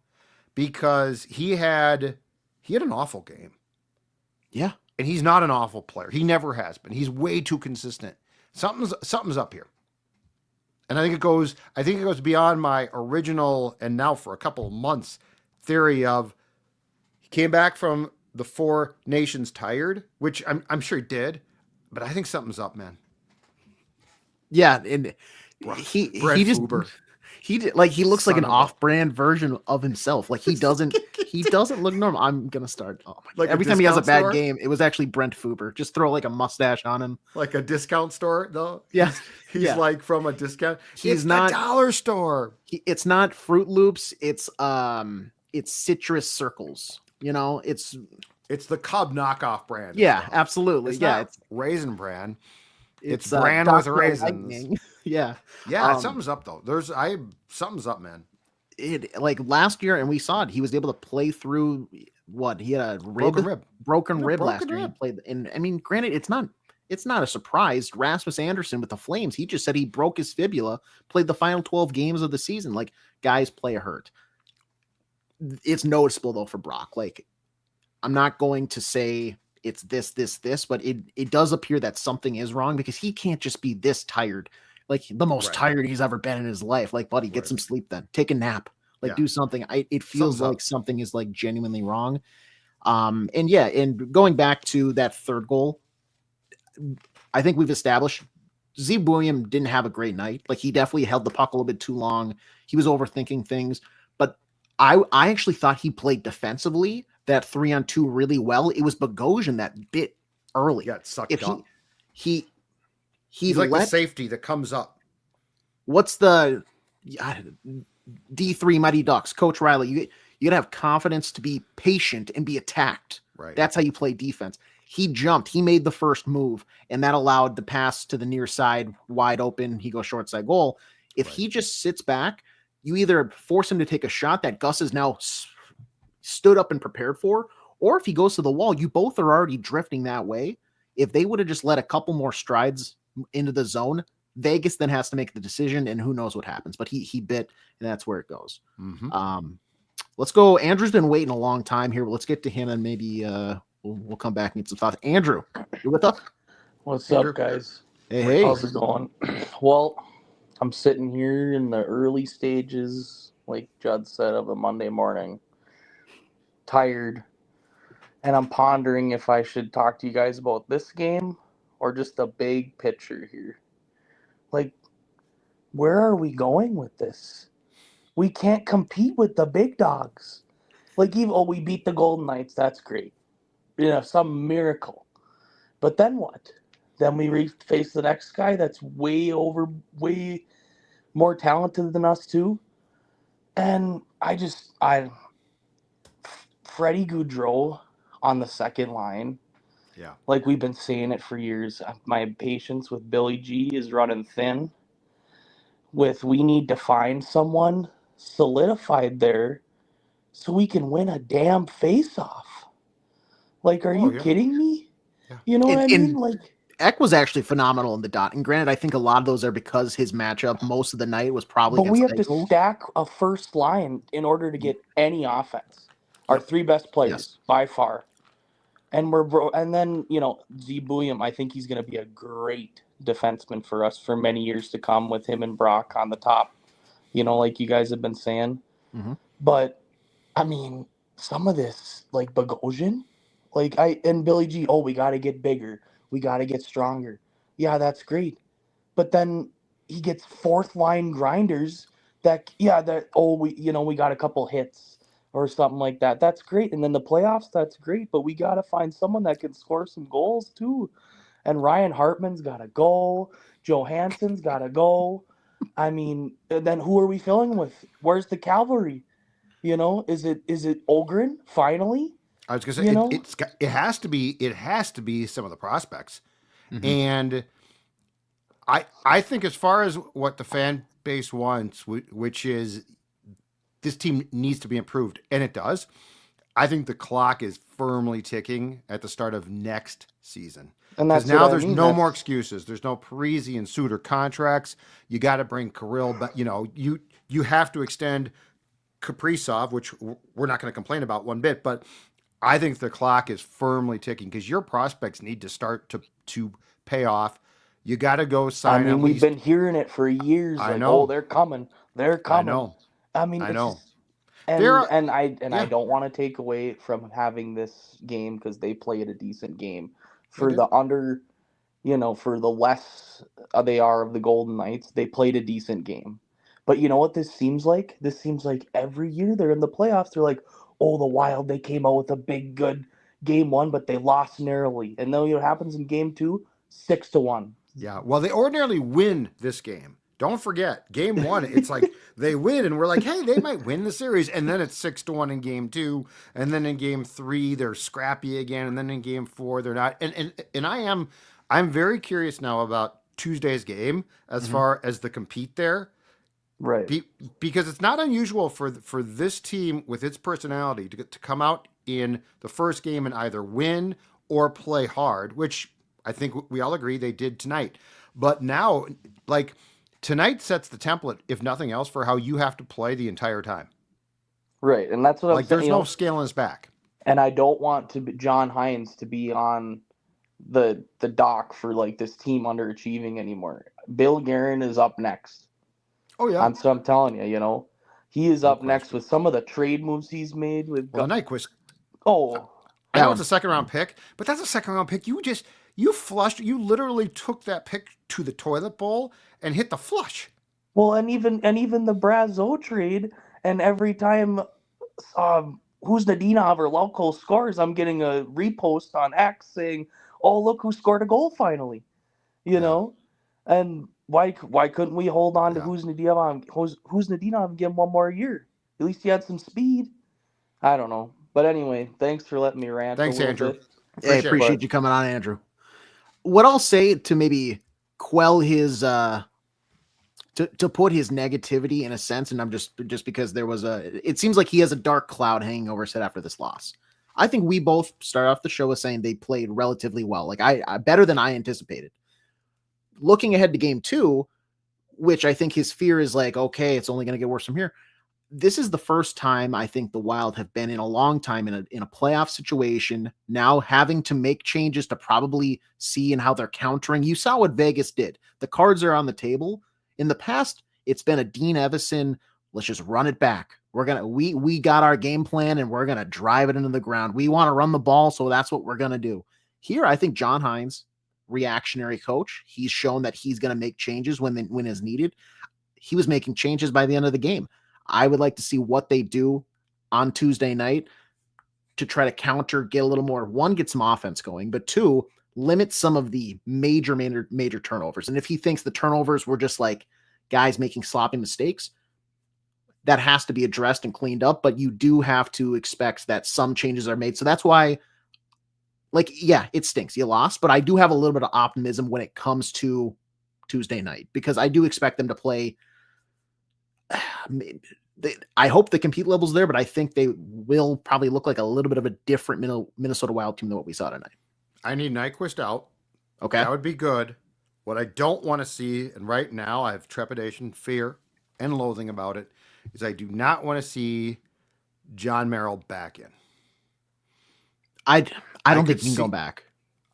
S2: because he had an awful game.
S3: Yeah.
S2: And he's not an awful player. He never has been. He's way too consistent. Something's up here. And I think it goes beyond my original, and now for a couple of months, theory of he came back from the Four Nations tired, which I'm sure he did, but I think something's up, man.
S3: Yeah, and he just
S2: Fuber.
S3: he looks like an off-brand version of himself. Like he doesn't look normal. I'm gonna start. Oh my God. Every time he has a bad game, it was actually Brent Fuber. Just throw like a mustache on him,
S2: like a discount store though.
S3: Yeah,
S2: he's like from a discount.
S3: He's not
S2: a dollar store.
S3: It's not Fruit Loops. It's Citrus Circles. You know, it's
S2: the Cub knockoff brand.
S3: Yeah, absolutely.
S2: It's Raisin Bran. It's
S3: It's
S2: brand with raisins.
S3: Lightning. Yeah.
S2: Something's up though. Something's up, man.
S3: It like last year, and we saw it. He was able to play through what he had a broken rib last year. He played, and I mean, granted, it's not a surprise. Rasmus Anderson with the Flames, he just said he broke his fibula, played the final 12 games of the season. Like guys play hurt. It's noticeable though for Brock. Like I'm not going to say it's this, but it does appear that something is wrong because he can't just be this tired. Like the most tired he's ever been in his life. Like, buddy, get some sleep then. Take a nap. Like do something. It feels like something is like genuinely wrong. And going back to that third goal, I think we've established Zeev Buium didn't have a great night. Like he definitely held the puck a little bit too long. He was overthinking things, but I actually thought he played defensively that 3-on-2 really well. It was Bogosian that bit early.
S2: Got sucked up.
S3: He's
S2: like the safety that comes up.
S3: What's the D3 Mighty Ducks? Coach Riley, you gotta have confidence to be patient and be attacked.
S2: Right.
S3: That's how you play defense. He jumped. He made the first move, and that allowed the pass to the near side wide open. He goes short side goal. If he just sits back, you either force him to take a shot that Gus is now stood up and prepared for, or if he goes to the wall, you both are already drifting that way. If they would have just let a couple more strides into the zone, Vegas then has to make the decision, and who knows what happens. But he bit, and that's where it goes. Let's go. Andrew's been waiting a long time here, but let's get to him, and maybe we'll come back and get some thoughts. Andrew, you with us?
S8: What's up, guys?
S3: Hey.
S8: How's it going? Well, I'm sitting here in the early stages, like Judd said, of a Monday morning, tired, and I'm pondering if I should talk to you guys about this game or just the big picture here. Like, where are we going with this? We can't compete with the big dogs. Like, even, we beat the Golden Knights. That's great. Some miracle. But then what? Then we face the next guy that's way more talented than us too. And Freddie Gaudreau on the second line.
S2: Yeah.
S8: Like we've been saying it for years. My patience with Billy G is running thin. We need to find someone solidified there so we can win a damn face-off. Like, are you kidding me?
S2: Yeah.
S8: You know what I mean? Like,
S3: Eck was actually phenomenal in the dot. And granted, I think a lot of those are because his matchup most of the night was probably
S8: but we have to
S3: Eichel.
S8: stack a first line in order to get any offense. Our three best players by far. And then, Zeev Buium, I think he's going to be a great defenseman for us for many years to come with him and Brock on the top, like you guys have been saying.
S3: Mm-hmm.
S8: But, I mean, some of this, like Bogosian, and Billy G, we got to get bigger. We got to get stronger. Yeah, that's great. But then he gets fourth line grinders we got a couple hits or something like that. That's great. And then the playoffs, that's great. But we got to find someone that can score some goals too. And Ryan Hartman's got to go. Johansson's got to go. I mean, then who are we filling with? Where's the cavalry? Is it Ogren finally?
S2: I was going to say it has to be some of the prospects. Mm-hmm. And I think as far as what the fan base wants, which is this team needs to be improved, and it does. I think the clock is firmly ticking at the start of next season. Because now there's no more excuses. There's no Parisi and Suter contracts. You got to bring Kirill, but you have to extend Kaprizov, which we're not going to complain about one bit, but I think the clock is firmly ticking because your prospects need to start to pay off. You got to go sign. I mean,
S8: we've been hearing it for years.
S2: I know.
S8: They're coming. They're coming.
S2: I know.
S8: I mean,
S2: I know.
S8: I don't want to take away from having this game because they played a decent game. For the less they are of the Golden Knights, they played a decent game. But you know what this seems like? This seems like every year they're in the playoffs, they're like, the Wild, they came out with a big, good game one, but they lost narrowly. And then what happens in game two? 6-1.
S2: Yeah, well, they ordinarily win this game. Don't forget, game one, it's like they win, and we're like, hey, they might win the series. And then it's 6-1 in game two. And then in game three, they're scrappy again. And then in game four, they're not. And I'm very curious now about Tuesday's game as far as the compete there.
S8: Right.
S2: Because it's not unusual for this team with its personality to come out in the first game and either win or play hard, which I think we all agree they did tonight. But now, tonight sets the template, if nothing else, for how you have to play the entire time.
S8: Right, and that's what I'm saying.
S2: There's no scaling us back.
S8: And I don't want John Hines to be on the dock for this team underachieving anymore. Bill Guerin is up next.
S2: Oh yeah,
S8: so I'm telling you, he is up next with some of the trade moves he's made with.
S2: Well, Nyquist.
S8: I
S2: know it's a second round pick, but that's a second round pick. You flushed. You literally took that pick to the toilet bowl and hit the flush.
S8: Well, and even the Brazeau trade, and every time who's Nadinov or Lauko scores, I'm getting a repost on X saying, "Oh, look who scored a goal finally," know, and. Why couldn't we hold on to who's Nadinov and give him one more year? At least he had some speed. I don't know. But anyway, thanks for letting me rant.
S2: Thanks, Andrew.
S3: I appreciate you coming on, Andrew. What I'll say to maybe quell his to put his negativity in a sense, and I'm just because it seems like he has a dark cloud hanging over his head after this loss. I think we both start off the show with saying they played relatively well, I better than I anticipated. Looking ahead to game two, which I think his fear is okay, it's only going to get worse from here. This is the first time I think the Wild have been in a long time in a playoff situation, now having to make changes to probably see and how they're countering. You saw what Vegas did. The cards are on the table. In the past, it's been a Dean Evison, let's just run it back. We got our game plan and we're going to drive it into the ground. We want to run the ball, so that's what we're going to do. Here, I think John Hines, reactionary coach. He's shown that he's going to make changes when is needed. He was making changes by the end of the game. I would like to see what they do on Tuesday night to try to counter, get a little more, one, get some offense going, but two, limit some of the major turnovers. And if he thinks the turnovers were just like guys making sloppy mistakes, that has to be addressed and cleaned up, but you do have to expect that some changes are made. So that's why, like, yeah, it stinks. You lost, but I do have a little bit of optimism when it comes to Tuesday night, because I do expect them to play. I hope the compete level's there, but I think they will probably look like a little bit of a different Minnesota Wild team than what we saw tonight.
S2: I need Nyquist out.
S3: Okay.
S2: That would be good. What I don't want to see, and right now I have trepidation, fear, and loathing about it, is I do not want to see John Merrill back in.
S3: I don't think he can go back.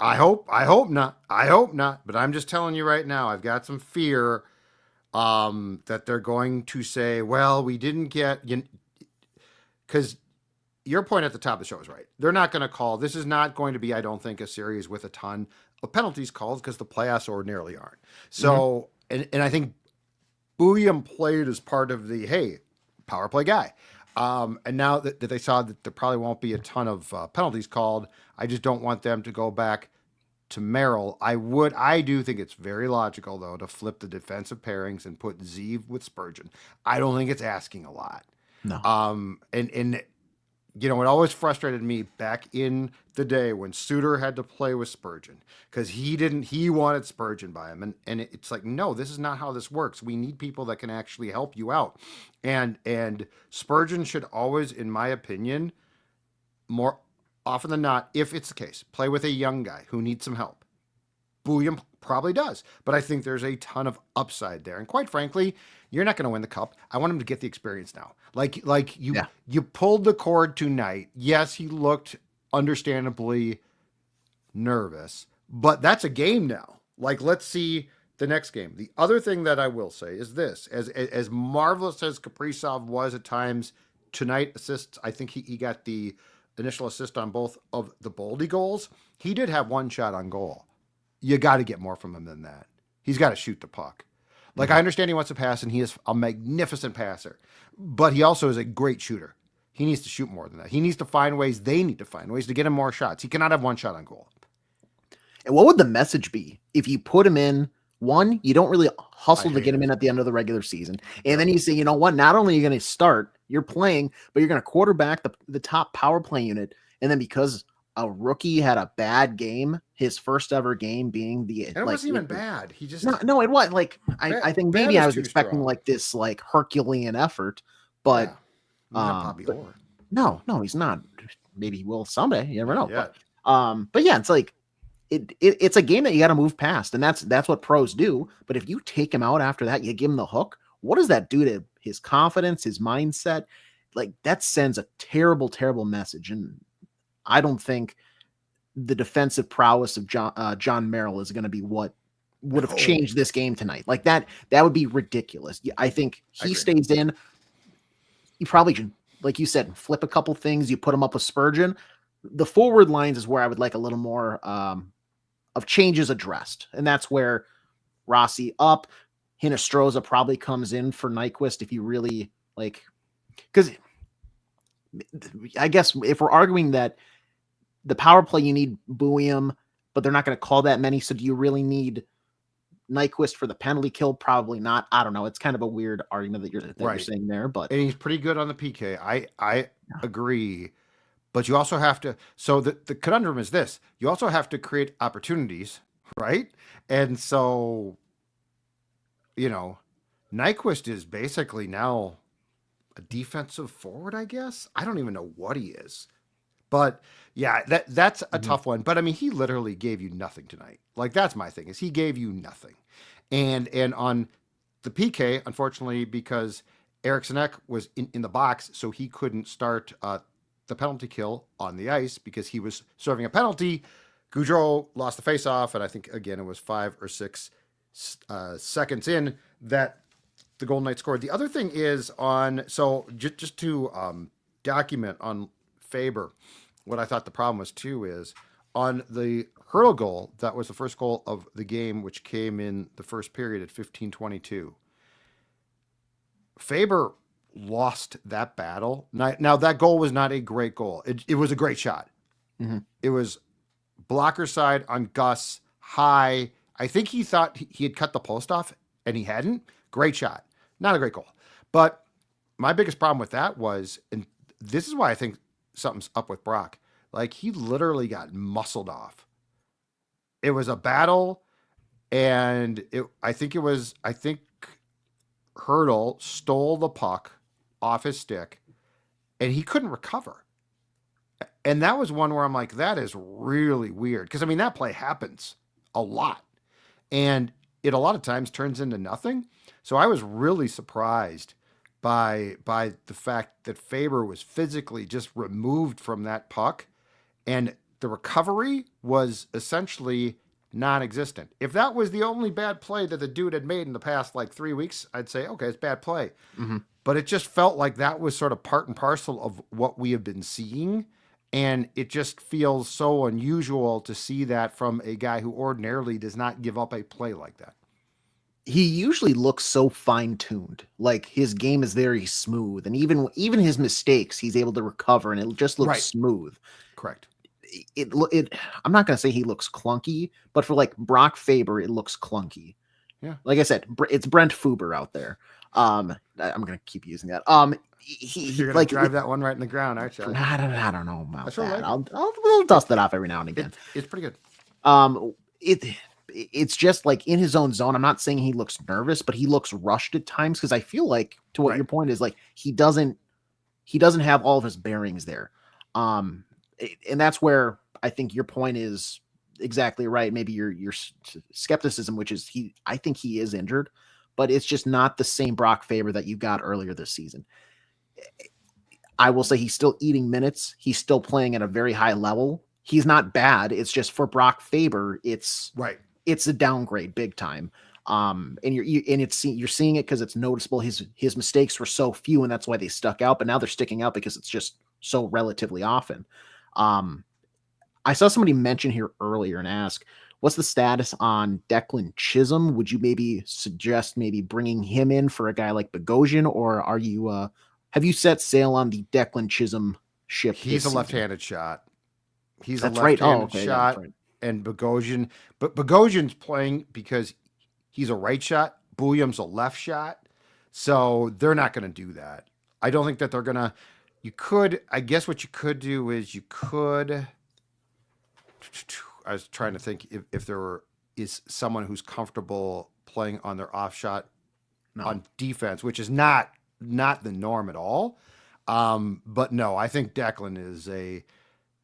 S2: I hope not. But I'm just telling you right now, I've got some fear that they're going to say, well, we didn't get, because your point at the top of the show is right. They're not going to call. This is not going to be, I don't think, a series with a ton of penalties called, because the playoffs ordinarily aren't. So, and I think Buium played as part of the, hey, power play guy. And now that they saw that there probably won't be a ton of penalties called, I just don't want them to go back to Merrill. I do think it's very logical, though, to flip the defensive pairings and put Zeev with Spurgeon. I don't think it's asking a lot.
S3: No.
S2: And you know, it always frustrated me back in the day when Suter had to play with Spurgeon, because he wanted Spurgeon by him. And it's like, no, this is not how this works. We need people that can actually help you out. And Spurgeon should always, in my opinion, more often than not, if it's the case, play with a young guy who needs some help. Buium probably does, but I think there's a ton of upside there. And quite frankly, you're not going to win the cup. I want him to get the experience now. Like you pulled the cord tonight. Yes, he looked understandably nervous, but that's a game now. Like, let's see the next game. The other thing that I will say is this: as marvelous as Kaprizov was at times tonight, assists. I think he got the initial assist on both of the Boldy goals. He did have one shot on goal. You got to get more from him than that. He's got to shoot the puck. Like, I understand he wants to pass, and he is a magnificent passer, but he also is a great shooter. He needs to shoot more than that. He needs to find ways. They need to find ways to get him more shots. He cannot have one shot on goal.
S3: And what would the message be if you put him in? One, you don't really hustle to get him in at the end of the regular season. And then you say, you know what? Not only are you going to start, you're playing, but you're going to quarterback the top power play unit. And then because a rookie had a bad game, his first ever game being the,
S2: and it wasn't even bad. He just
S3: no, it was like I think maybe I was expecting like this like Herculean effort, but
S2: Bobby Orr.
S3: No, he's not. Maybe he will someday. You never know. But yeah, it's like it's a game that you got to move past, and that's what pros do. But if you take him out after that, you give him the hook. What does that do to his confidence, his mindset? Like, that sends a terrible, terrible message. And I don't think the defensive prowess of John Merrill is going to be what would have changed this game tonight. Like, that would be ridiculous. I think he stays in. You probably should, like you said, flip a couple things. You put him up with Spurgeon. The forward lines is where I would like a little more of changes addressed. And that's where Rossi up. Hinostroza probably comes in for Nyquist if you really like, because I guess if we're arguing that the power play, you need Buium, but they're not going to call that many. So do you really need Nyquist for the penalty kill? Probably not. I don't know. It's kind of a weird argument that you're saying there, but
S2: and he's pretty good on the PK. I agree, but you also have to. So the conundrum is this: you also have to create opportunities, right? And so, you know, Nyquist is basically now a defensive forward, I guess. I don't even know what he is. But yeah, that's a tough one. But I mean, he literally gave you nothing tonight. Like, that's my thing, is he gave you nothing. And on the PK, unfortunately, because Eriksson Ek was in the box, so he couldn't start the penalty kill on the ice because he was serving a penalty. Gaudreau lost the faceoff, and I think, again, it was 5 or 6 seconds in that the Golden Knights scored. The other thing is just to document on Faber, what I thought the problem was too is on the hurdle goal, that was the first goal of the game, which came in the first period at 15:22. Faber lost that battle. Now that goal was not a great goal. It was a great shot.
S3: Mm-hmm.
S2: It was blocker side on Gus high. I think he thought he had cut the post off and he hadn't. Great shot. Not a great goal. But my biggest problem with that was, and this is why I think something's up with Brock, like he literally got muscled off. It was a battle, and I think Hurdle stole the puck off his stick and he couldn't recover. And that was one where I'm like, that is really weird. Because, I mean, that play happens a lot. And it a lot of times turns into nothing. So I was really surprised by the fact that Faber was physically just removed from that puck. And the recovery was essentially non-existent. If that was the only bad play that the dude had made in the past like 3 weeks, I'd say, okay, it's bad play.
S3: Mm-hmm.
S2: But it just felt like that was sort of part and parcel of what we have been seeing. And it just feels so unusual to see that from a guy who ordinarily does not give up a play like that.
S3: He usually looks so fine-tuned. Like his game is very smooth. And even his mistakes, he's able to recover and it just looks smooth.
S2: Correct.
S3: I'm not going to say he looks clunky, but for like Brock Faber, it looks clunky.
S2: Yeah.
S3: Like I said, it's Brent Fuber out there. I'm going to keep using that.
S2: You're going to drive that one right in the ground, aren't you?
S3: I don't know about
S2: That's
S3: that.
S2: Right.
S3: I'll dust it off every now and again.
S2: It's pretty good.
S3: It's just like in his own zone. I'm not saying he looks nervous, but he looks rushed at times because I feel like, to what your point is, like he doesn't have all of his bearings there. And that's where I think your point is exactly right. Maybe your skepticism, which is I think he is injured, but it's just not the same Brock Faber that you got earlier this season. I will say he's still eating minutes. He's still playing at a very high level. He's not bad. It's just for Brock Faber, it's a downgrade big time. And you're seeing it because it's noticeable. His mistakes were so few, and that's why they stuck out. But now they're sticking out because it's just so relatively often. I saw somebody mention here earlier and ask, what's the status on Declan Chisholm? Would you maybe suggest bringing him in for a guy like Bogosian, or are you have you set sail on the Declan Chisholm ship?
S2: He's a left-handed shot. He's
S3: that's
S2: a left-handed
S3: right.
S2: shot, and Bogosian's playing because he's a right shot. Buium's a left shot, so they're not going to do that. I don't think that they're going to. I guess what you could do is I was trying to think if there is someone who's comfortable playing on their off shot on defense, which is not the norm at all. But no, I think Declan is a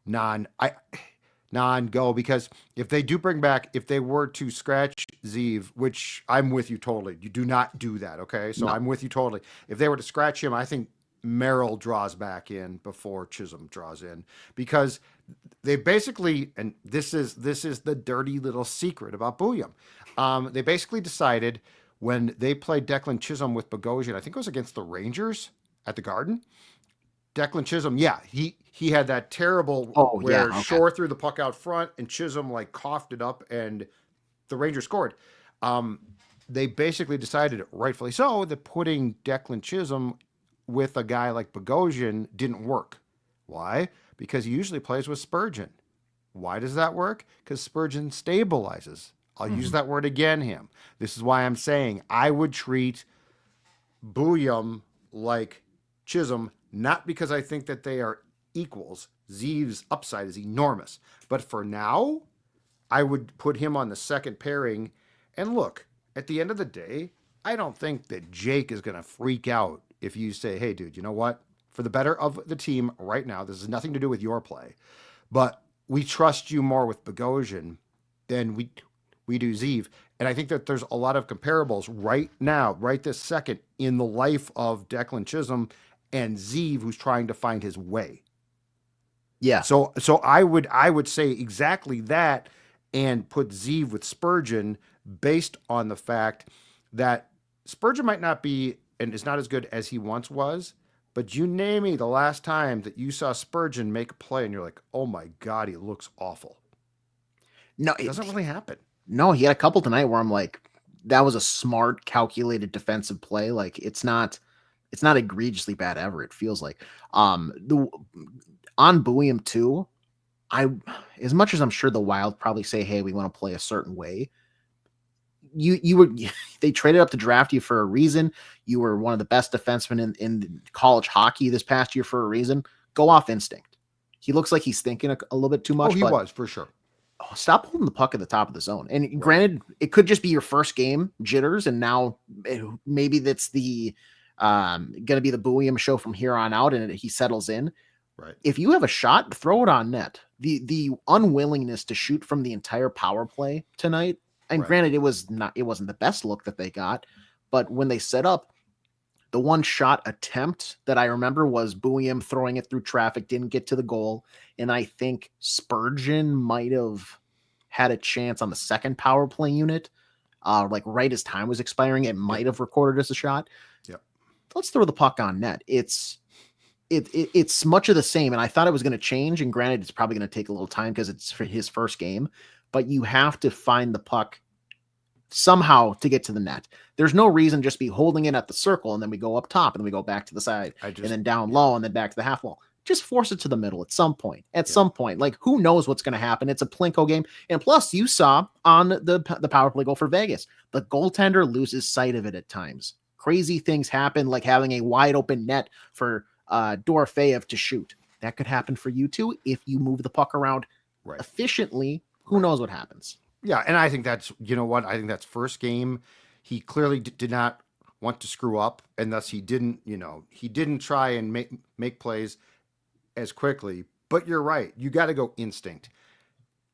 S2: non-go, because if they do bring back, if they were to scratch Zeev, which I'm with you totally, you do not do that. Okay. So I'm with you totally. If they were to scratch him, I think Merrill draws back in before Chisholm draws in, because they basically, and this is the dirty little secret about Buium. They basically decided when they played Declan Chisholm with Bogosian, I think it was against the Rangers at the Garden. Declan Chisholm, he had that terrible Shore threw the puck out front and Chisholm like coughed it up and the Rangers scored. They basically decided, rightfully so, that putting Declan Chisholm with a guy like Bogosian didn't work. Why? Because he usually plays with Spurgeon. Why does that work? Because Spurgeon stabilizes. I'll use that word again, him. This is why I'm saying I would treat Buium like Chisholm, not because I think that they are equals. Zeev's upside is enormous. But for now, I would put him on the second pairing. And look, at the end of the day, I don't think that Jake is going to freak out if you say, hey, dude, you know what? For the better of the team right now, this has nothing to do with your play, but we trust you more with Bogosian than we do Zeev. And I think that there's a lot of comparables right now, right this second, in the life of Declan Chisholm and Zeev, who's trying to find his way.
S3: Yeah.
S2: So I would say exactly that, and put Zeev with Spurgeon based on the fact that Spurgeon might not be and is not as good as he once was, but you name me the last time that you saw Spurgeon make a play and you're like, oh my God, he looks awful.
S3: No,
S2: it doesn't really happen.
S3: No, he had a couple tonight where I'm like, that was a smart, calculated defensive play. Like, it's not, it's not egregiously bad ever. It feels like on Buium too. As much as I'm sure the Wild probably say, hey, we want to play a certain way. They traded up to draft you for a reason. You were one of the best defensemen in college hockey this past year for a reason. Go off instinct. He looks like he's thinking a little bit too much.
S2: Oh, he was for sure.
S3: Stop holding the puck at the top of the zone. And granted, it could just be your first game jitters, and now maybe that's the going to be the Buium show from here on out, and he settles in.
S2: Right.
S3: If you have a shot, throw it on net. The unwillingness to shoot from the entire power play tonight, and granted, it wasn't the best look that they got, but when they set up, the one shot attempt that I remember was Buium throwing it through traffic, didn't get to the goal. And I think Spurgeon might have had a chance on the second power play unit, like right as time was expiring. It might have recorded as a shot.
S2: Yep.
S3: Let's throw the puck on net. It's much of the same. And I thought it was going to change. And granted, it's probably going to take a little time because it's for his first game, but you have to find the puck somehow to get to the net. There's no reason just be holding it at the circle and then we go up top and then we go back to the side and then down low and then back to the half wall. Just force it to the middle at some point. Some point, like who knows what's going to happen? It's a Plinko game, and plus you saw on the power play goal for Vegas, the goaltender loses sight of it at times. Crazy things happen, like having a wide open net for Dorofeyev to shoot. That could happen for you too if you move the puck around efficiently. Who knows what happens?
S2: Yeah, and I think that's, you know what, I think that's first game. He clearly did not want to screw up, and thus he didn't try and make plays as quickly. But you're right, you got to go instinct.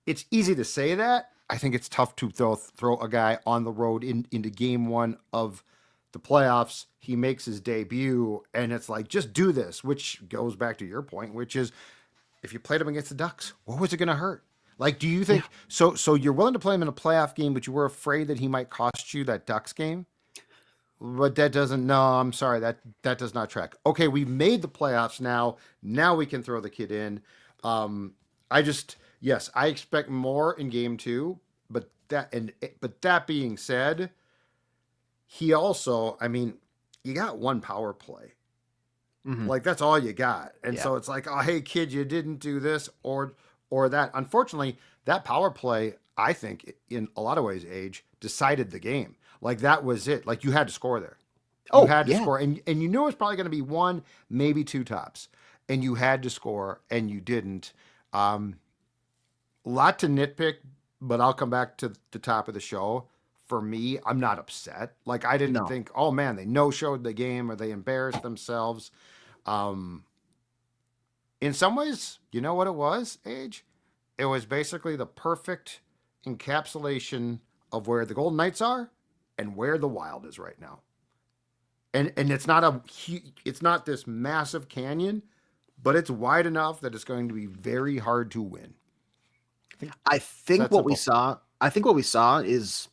S2: It's easy to say that. I think it's tough to throw a guy on the road into game one of the playoffs. He makes his debut, and it's like, just do this, which goes back to your point, which is if you played him against the Ducks, what was it going to hurt? Like, do you think so you're willing to play him in a playoff game, but you were afraid that he might cost you that Ducks game? But that doesn't, no, I'm sorry, that does not track. Okay, we've made the playoffs now. Now we can throw the kid in. I expect more in game two, but that being said, he also, I mean, you got one power play. Mm-hmm. Like, that's all you got. And so it's like, oh, hey, kid, you didn't do this or that. Unfortunately, that power play, I think, in a lot of ways, Age, decided the game. Like, that was it. Like, you had to score there. You had to score. And you knew it was probably going to be one, maybe two tops. And you had to score, and you didn't. A lot to nitpick, but I'll come back to the top of the show. For me, I'm not upset. Like, I didn't think, oh, man, they no-showed the game or they embarrassed themselves. In some ways, you know what it was, Age? It was basically the perfect encapsulation of where the Golden Knights are and where the Wild is right now. And it's not this massive canyon, but it's wide enough that it's going to be very hard to win.
S3: I think what we saw is,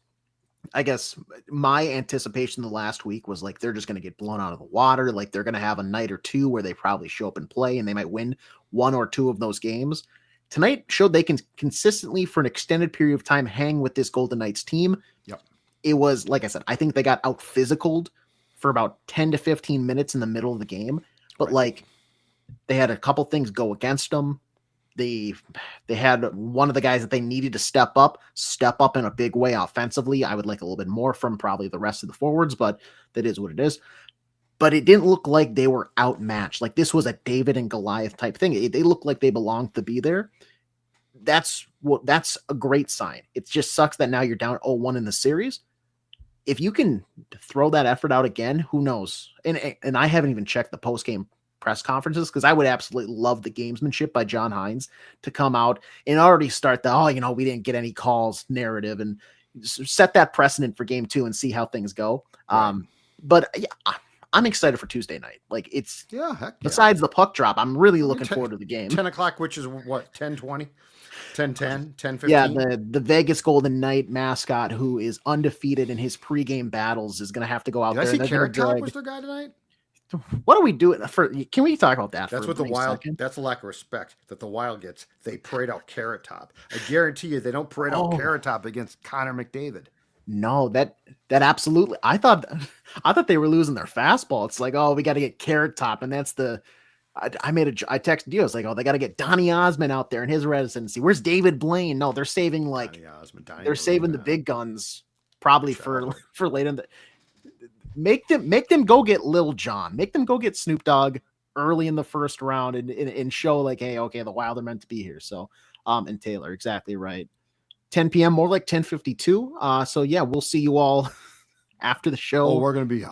S3: I guess my anticipation the last week was like, they're just going to get blown out of the water. Like, they're going to have a night or two where they probably show up and play and they might win one or two of those games. Tonight showed they can consistently, for an extended period of time, hang with this Golden Knights team. Yep. It was, like I said, I think they got out physicaled for about 10 to 15 minutes in the middle of the game, but like they had a couple things go against them. They had one of the guys that they needed to step up in a big way offensively. I would like a little bit more from probably the rest of the forwards, but that is what it is. But it didn't look like they were outmatched. Like, this was a David and Goliath type thing. They looked like they belonged to be there. That's a great sign. It just sucks that now you're down 0-1 in the series. If you can throw that effort out again, who knows? And I haven't even checked the post-game press conferences, because I would absolutely love the gamesmanship by John Hines to come out and already start the, we didn't get any calls narrative and set that precedent for game two and see how things go. Right. But yeah, I'm excited for Tuesday night. Like, it's besides the puck drop, I'm really looking forward to the game.
S2: 10 o'clock, which is what, 10:20? 10:10, 10:15?
S3: Yeah, the Vegas Golden Knight mascot, who is undefeated in his pregame battles, is going to have to go out there.
S2: I see Carrot Top was their guy tonight?
S3: What are we doing? Can we talk about that?
S2: That's what the Wild. Second? That's a lack of respect that the Wild gets. They parade out Carrot Top. I guarantee you, they don't parade out Carrot Top against Connor McDavid.
S3: No, that absolutely. I thought they were losing their fastball. It's like, oh, we got to get Carrot Top, and that's the. I texted you. I was like, oh, they got to get Donny Osmond out there in his residency. Where's David Blaine? No, they're saving they're saving the big guns probably for late in the. Make them go get Lil Jon. Make them go get Snoop Dogg early in the first round and show like, hey, okay, the Wild are meant to be here. So, and Taylor, exactly right. 10 p.m. more like 10:52. So yeah, we'll see you all after the show.
S2: Oh, we're gonna be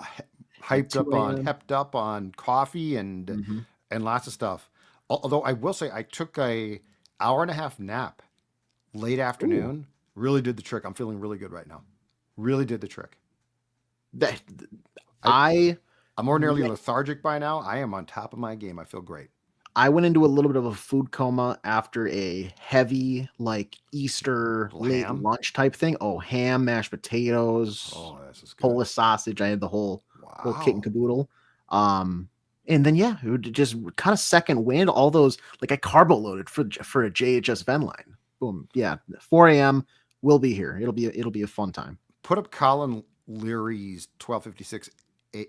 S2: hepped up on coffee and lots of stuff. Although I will say I took a hour and a half nap late afternoon. Ooh. Really did the trick. I'm feeling really good right now. Really did the trick. I'm ordinarily lethargic by now. I am on top of my game. I feel great.
S3: I went into a little bit of a food coma after a heavy, like Easter late lunch type thing. Oh, ham, mashed potatoes, Polish sausage. I had the whole kit and caboodle. And then it would just kind of second wind. All those, like I carbo loaded for a JHS Ven line. Boom, yeah. 4 a.m. We'll be here. It'll be a fun time.
S2: Put up Colin Leary's 12:56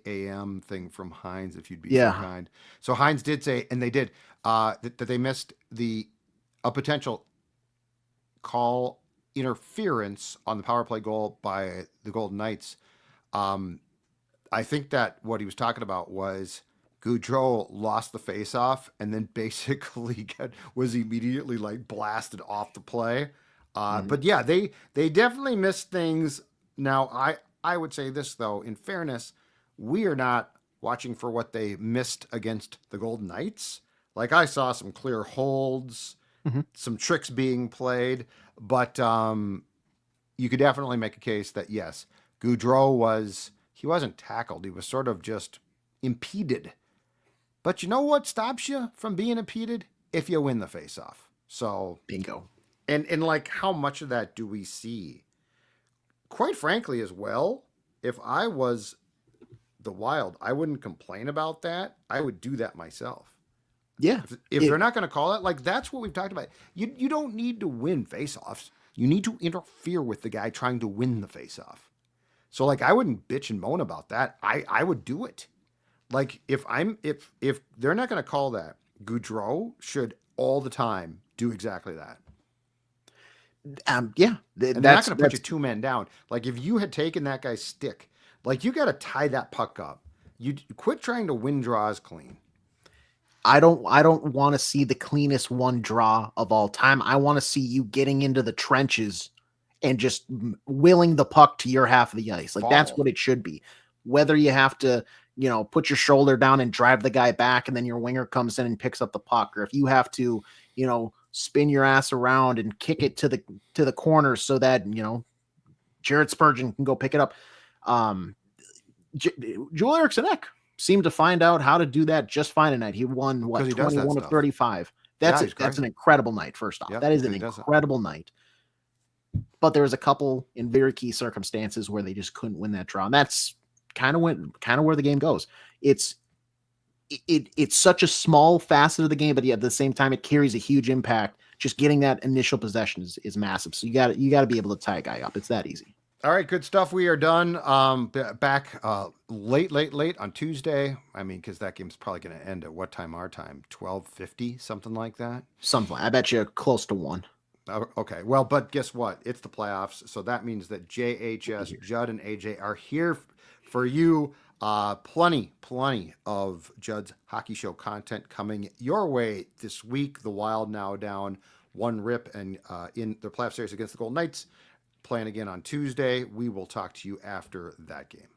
S2: a.m. thing from Hines, if you'd be so kind. So Hines did say, and they did, that they missed a potential call interference on the power play goal by the Golden Knights. I think that what he was talking about was Gaudreau lost the faceoff and then basically was immediately like blasted off the play. But yeah, they definitely missed things. Now, I would say this, though, in fairness, we are not watching for what they missed against the Golden Knights. Like, I saw some clear holds, some tricks being played, but you could definitely make a case that, yes, Gaudreau wasn't tackled. He was sort of just impeded. But you know what stops you from being impeded? If you win the faceoff. So,
S3: bingo.
S2: And like, how much of that do we see? Quite frankly, as well, if I was the Wild, I wouldn't complain about that. I would do that myself.
S3: Yeah.
S2: If they're not going to call it, like, that's what we've talked about. You don't need to win faceoffs. You need to interfere with the guy trying to win the faceoff. So, like, I wouldn't bitch and moan about that. I would do it. Like, if they're not going to call that, Gaudreau should all the time do exactly that.
S3: Yeah.
S2: They're not going to put you two men down. Like, if you had taken that guy's stick, like, you got to tie that puck up. You quit trying to win draws clean.
S3: I don't want to see the cleanest one draw of all time. I want to see you getting into the trenches and just willing the puck to your half of the ice. Like, that's what it should be. Whether you have to, put your shoulder down and drive the guy back and then your winger comes in and picks up the puck, or if you have to, spin your ass around and kick it to the corner so that, Jared Spurgeon can go pick it up. Joel Eriksson Ek seemed to find out how to do that just fine tonight. He won 21 of 35. That's an incredible night. First off, that is an incredible night. But there was a couple in very key circumstances where they just couldn't win that draw, and that's kind of where the game goes. It's such a small facet of the game, but at the same time, it carries a huge impact. Just getting that initial possession is massive. So you got to be able to tie a guy up. It's that easy.
S2: All right, good stuff. We are done. Back late on Tuesday. I mean, because that game's probably going to end at what time? Our time, 12:50, something like that.
S3: Something. I bet you close to 1.
S2: Okay. Well, but guess what? It's the playoffs, so that means that JHS, Judd and AJ are here for you. Plenty of Judd's Hockey Show content coming your way this week. The Wild now down 1-0 and in the playoff series against the Golden Knights. Playing again on Tuesday. We will talk to you after that game.